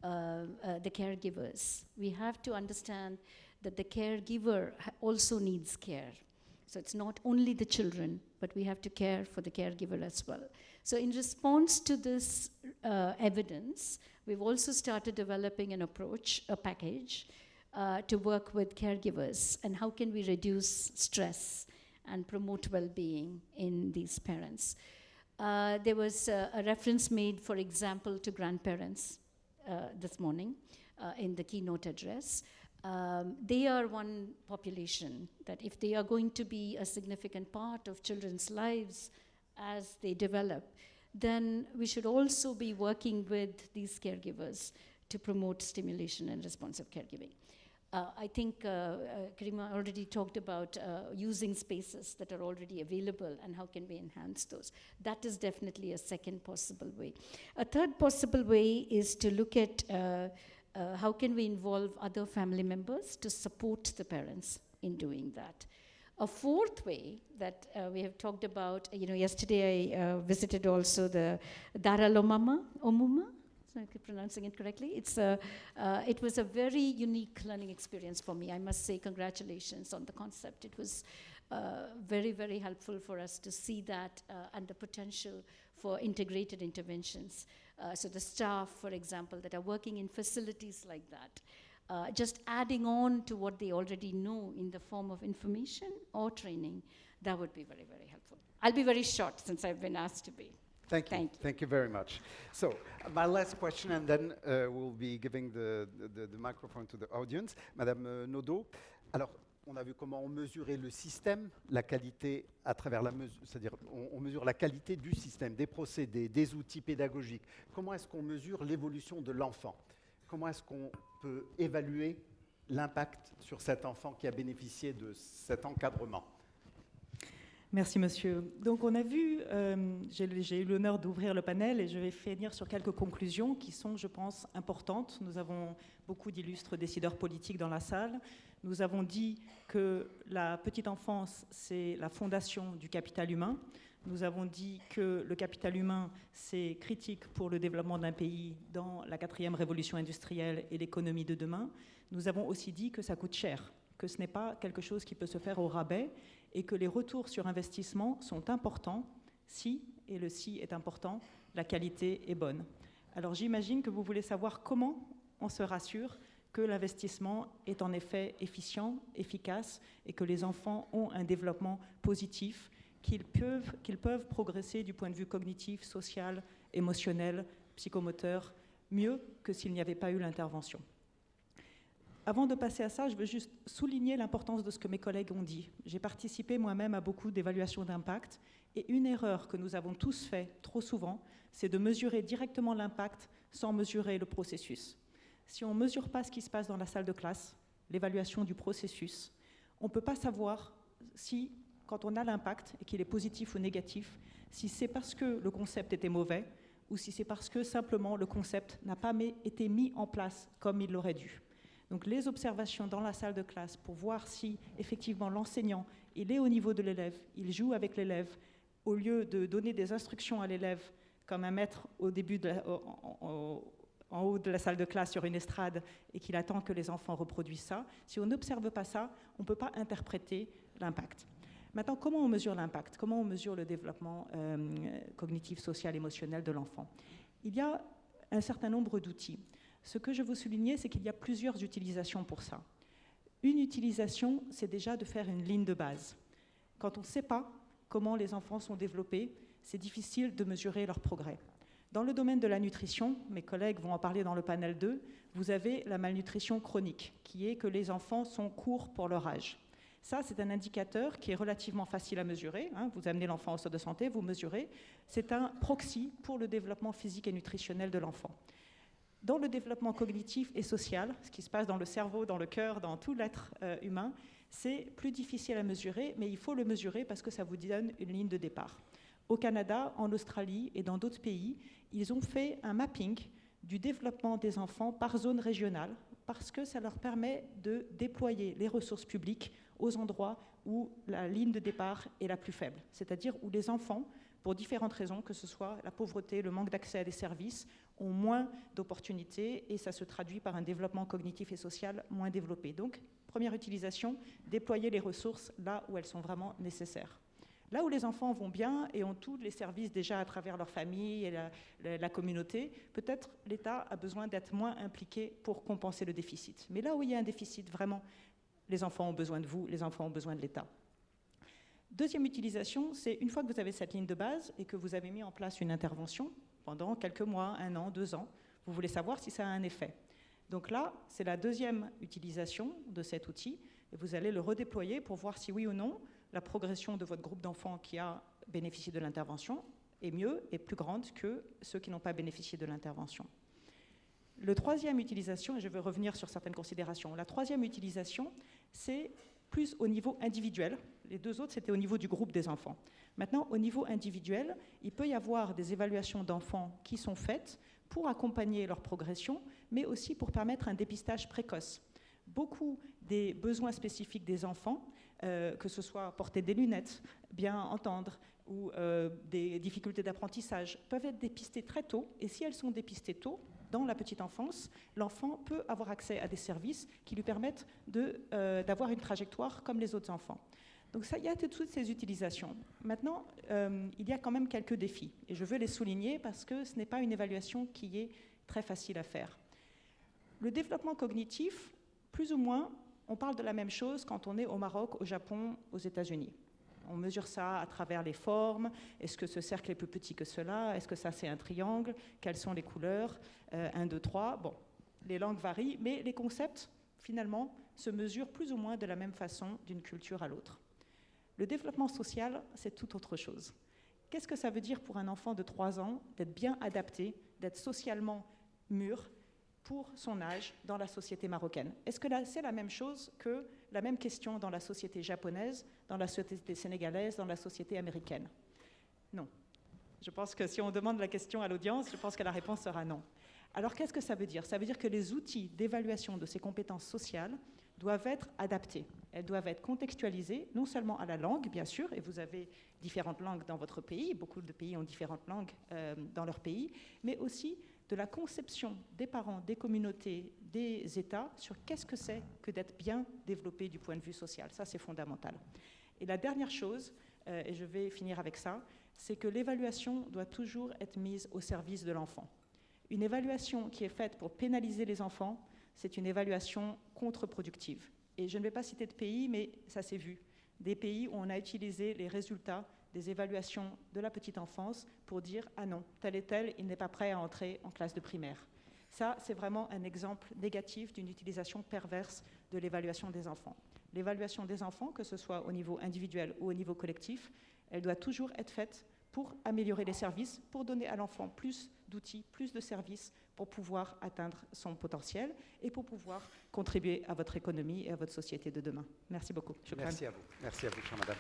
the caregivers. We have to understand that the caregiver also needs care. So it's not only the children, but we have to care for the caregiver as well. So in response to this evidence, we've also started developing an approach, a package, to work with caregivers and how can we reduce stress and promote well-being in these parents. There was a reference made, for example, to grandparents this morning in the keynote address. They are one population that if they are going to be a significant part of children's lives as they develop, then we should also be working with these caregivers to promote stimulation and responsive caregiving. I think Karima already talked about using spaces that are already available and how can we enhance those. That is definitely a second possible way. A third possible way is to look at how can we involve other family members to support the parents in doing that. A fourth way that we have talked about, yesterday I visited also the Daralomama Omuma, so I keep pronouncing it correctly. It was a very unique learning experience for me. I must say congratulations on the concept. It was very, very helpful for us to see that and the potential for integrated interventions. So the staff, for example, that are working in facilities like that, just adding on to what they already know in the form of information or training, that would be very, very helpful. I'll be very short since I've been asked to be. Thank you. Thank you very much. So my last question, and then we'll be giving the microphone to the audience. Madame Naudot, alors, on a vu comment on mesurait le système, la qualité à travers la mesure, c'est-à-dire on mesure la qualité du système, des procédés, des outils pédagogiques. Comment est-ce qu'on mesure l'évolution de l'enfant? Comment est-ce qu'on peut évaluer l'impact sur cet enfant qui a bénéficié de cet encadrement? Merci, monsieur. Donc, on a vu, j'ai eu l'honneur d'ouvrir le panel et je vais finir sur quelques conclusions qui sont, je pense, importantes. Nous avons beaucoup d'illustres décideurs politiques dans la salle. Nous avons dit que la petite enfance, c'est la fondation du capital humain. Nous avons dit que le capital humain, c'est critique pour le développement d'un pays dans la 4e révolution industrielle et l'économie de demain. Nous avons aussi dit que ça coûte cher, que ce n'est pas quelque chose qui peut se faire au rabais et que les retours sur investissement sont importants si, et le si est important, la qualité est bonne. Alors j'imagine que vous voulez savoir comment on se rassure que l'investissement est en effet efficient, efficace et que les enfants ont un développement positif, qu'ils peuvent progresser du point de vue cognitif, social, émotionnel, psychomoteur, mieux que s'il n'y avait pas eu l'intervention. Avant de passer à ça, je veux juste souligner l'importance de ce que mes collègues ont dit. J'ai participé moi-même à beaucoup d'évaluations d'impact et une erreur que nous avons tous fait trop souvent, c'est de mesurer directement l'impact sans mesurer le processus. Si on ne mesure pas ce qui se passe dans la salle de classe, l'évaluation du processus, on ne peut pas savoir si, quand on a l'impact et qu'il est positif ou négatif, si c'est parce que le concept était mauvais ou si c'est parce que simplement le concept n'a pas été mis en place comme il l'aurait dû. Donc les observations dans la salle de classe pour voir si effectivement l'enseignant il est au niveau de l'élève, il joue avec l'élève, au lieu de donner des instructions à l'élève comme un maître au début en haut de la salle de classe sur une estrade et qu'il attend que les enfants reproduisent ça, si on n'observe pas ça, on ne peut pas interpréter l'impact. Maintenant, comment on mesure l'impact? Comment on mesure le développement cognitif, social, émotionnel de l'enfant? Il y a un certain nombre d'outils. Ce que je veux souligner, c'est qu'il y a plusieurs utilisations pour ça. Une utilisation, c'est déjà de faire une ligne de base. Quand on ne sait pas comment les enfants sont développés, c'est difficile de mesurer leur progrès. Dans le domaine de la nutrition, mes collègues vont en parler dans le panel 2, vous avez la malnutrition chronique, qui est que les enfants sont courts pour leur âge. Ça, c'est un indicateur qui est relativement facile à mesurer. Vous amenez l'enfant au centre de santé, vous mesurez. C'est un proxy pour le développement physique et nutritionnel de l'enfant. Dans le développement cognitif et social, ce qui se passe dans le cerveau, dans le cœur, dans tout l'être humain, c'est plus difficile à mesurer, mais il faut le mesurer parce que ça vous donne une ligne de départ. Au Canada, en Australie et dans d'autres pays, ils ont fait un mapping du développement des enfants par zone régionale parce que ça leur permet de déployer les ressources publiques aux endroits où la ligne de départ est la plus faible, c'est-à-dire où les enfants, pour différentes raisons, que ce soit la pauvreté, le manque d'accès à des services, ont moins d'opportunités et ça se traduit par un développement cognitif et social moins développé. Donc, première utilisation, déployer les ressources là où elles sont vraiment nécessaires. Là où les enfants vont bien et ont tous les services déjà à travers leur famille et la communauté, peut-être l'État a besoin d'être moins impliqué pour compenser le déficit. Mais là où il y a un déficit, vraiment, les enfants ont besoin de vous, les enfants ont besoin de l'État. Deuxième utilisation, c'est une fois que vous avez cette ligne de base et que vous avez mis en place une intervention pendant quelques mois, 1 an, 2 ans, vous voulez savoir si ça a un effet. Donc là, c'est la deuxième utilisation de cet outil et vous allez le redéployer pour voir si oui ou non, la progression de votre groupe d'enfants qui a bénéficié de l'intervention est mieux et plus grande que ceux qui n'ont pas bénéficié de l'intervention. La troisième utilisation, et je vais revenir sur certaines considérations, la troisième utilisation, c'est plus au niveau individuel. Les deux autres, c'était au niveau du groupe des enfants. Maintenant, au niveau individuel, il peut y avoir des évaluations d'enfants qui sont faites pour accompagner leur progression, mais aussi pour permettre un dépistage précoce. Beaucoup des besoins spécifiques des enfants, que ce soit porter des lunettes, bien entendre, ou des difficultés d'apprentissage, peuvent être dépistés très tôt, et si elles sont dépistées tôt, dans la petite enfance, l'enfant peut avoir accès à des services qui lui permettent d'avoir une trajectoire comme les autres enfants. Donc ça, il y a toutes ces utilisations. Maintenant, il y a quand même quelques défis, et je veux les souligner parce que ce n'est pas une évaluation qui est très facile à faire. Le développement cognitif, plus ou moins, on parle de la même chose quand on est au Maroc, au Japon, aux États-Unis. On mesure ça à travers les formes. Est-ce que ce cercle est plus petit que cela? Est-ce que ça, c'est un triangle? Quelles sont les couleurs? 1, 2, 3. Bon, les langues varient, mais les concepts, finalement, se mesurent plus ou moins de la même façon d'une culture à l'autre. Le développement social, c'est tout autre chose. Qu'est-ce que ça veut dire pour un enfant de 3 ans d'être bien adapté, d'être socialement mûr pour son âge dans la société marocaine? Est-ce que c'est la même chose que la même question dans la société japonaise, dans la société sénégalaise, dans la société américaine? Non. Je pense que si on demande la question à l'audience, je pense que la réponse sera non. Alors qu'est-ce que ça veut dire? Ça veut dire que les outils d'évaluation de ces compétences sociales doivent être adaptés. Elles doivent être contextualisées, non seulement à la langue, bien sûr, et vous avez différentes langues dans votre pays, beaucoup de pays ont différentes langues dans leur pays, mais aussi de la conception des parents, des communautés, des États sur qu'est-ce que c'est que d'être bien développé du point de vue social. Ça, c'est fondamental. Et la dernière chose, et je vais finir avec ça, c'est que l'évaluation doit toujours être mise au service de l'enfant. Une évaluation qui est faite pour pénaliser les enfants, c'est une évaluation contre-productive. Et je ne vais pas citer de pays, mais ça s'est vu. Des pays où on a utilisé les résultats des évaluations de la petite enfance pour dire « Ah non, tel et tel, il n'est pas prêt à entrer en classe de primaire ». Ça, c'est vraiment un exemple négatif d'une utilisation perverse de l'évaluation des enfants. L'évaluation des enfants, que ce soit au niveau individuel ou au niveau collectif, elle doit toujours être faite pour améliorer les services, pour donner à l'enfant plus d'outils, plus de services pour pouvoir atteindre son potentiel et pour pouvoir contribuer à votre économie et à votre société de demain. Merci beaucoup. Merci à vous, chère madame.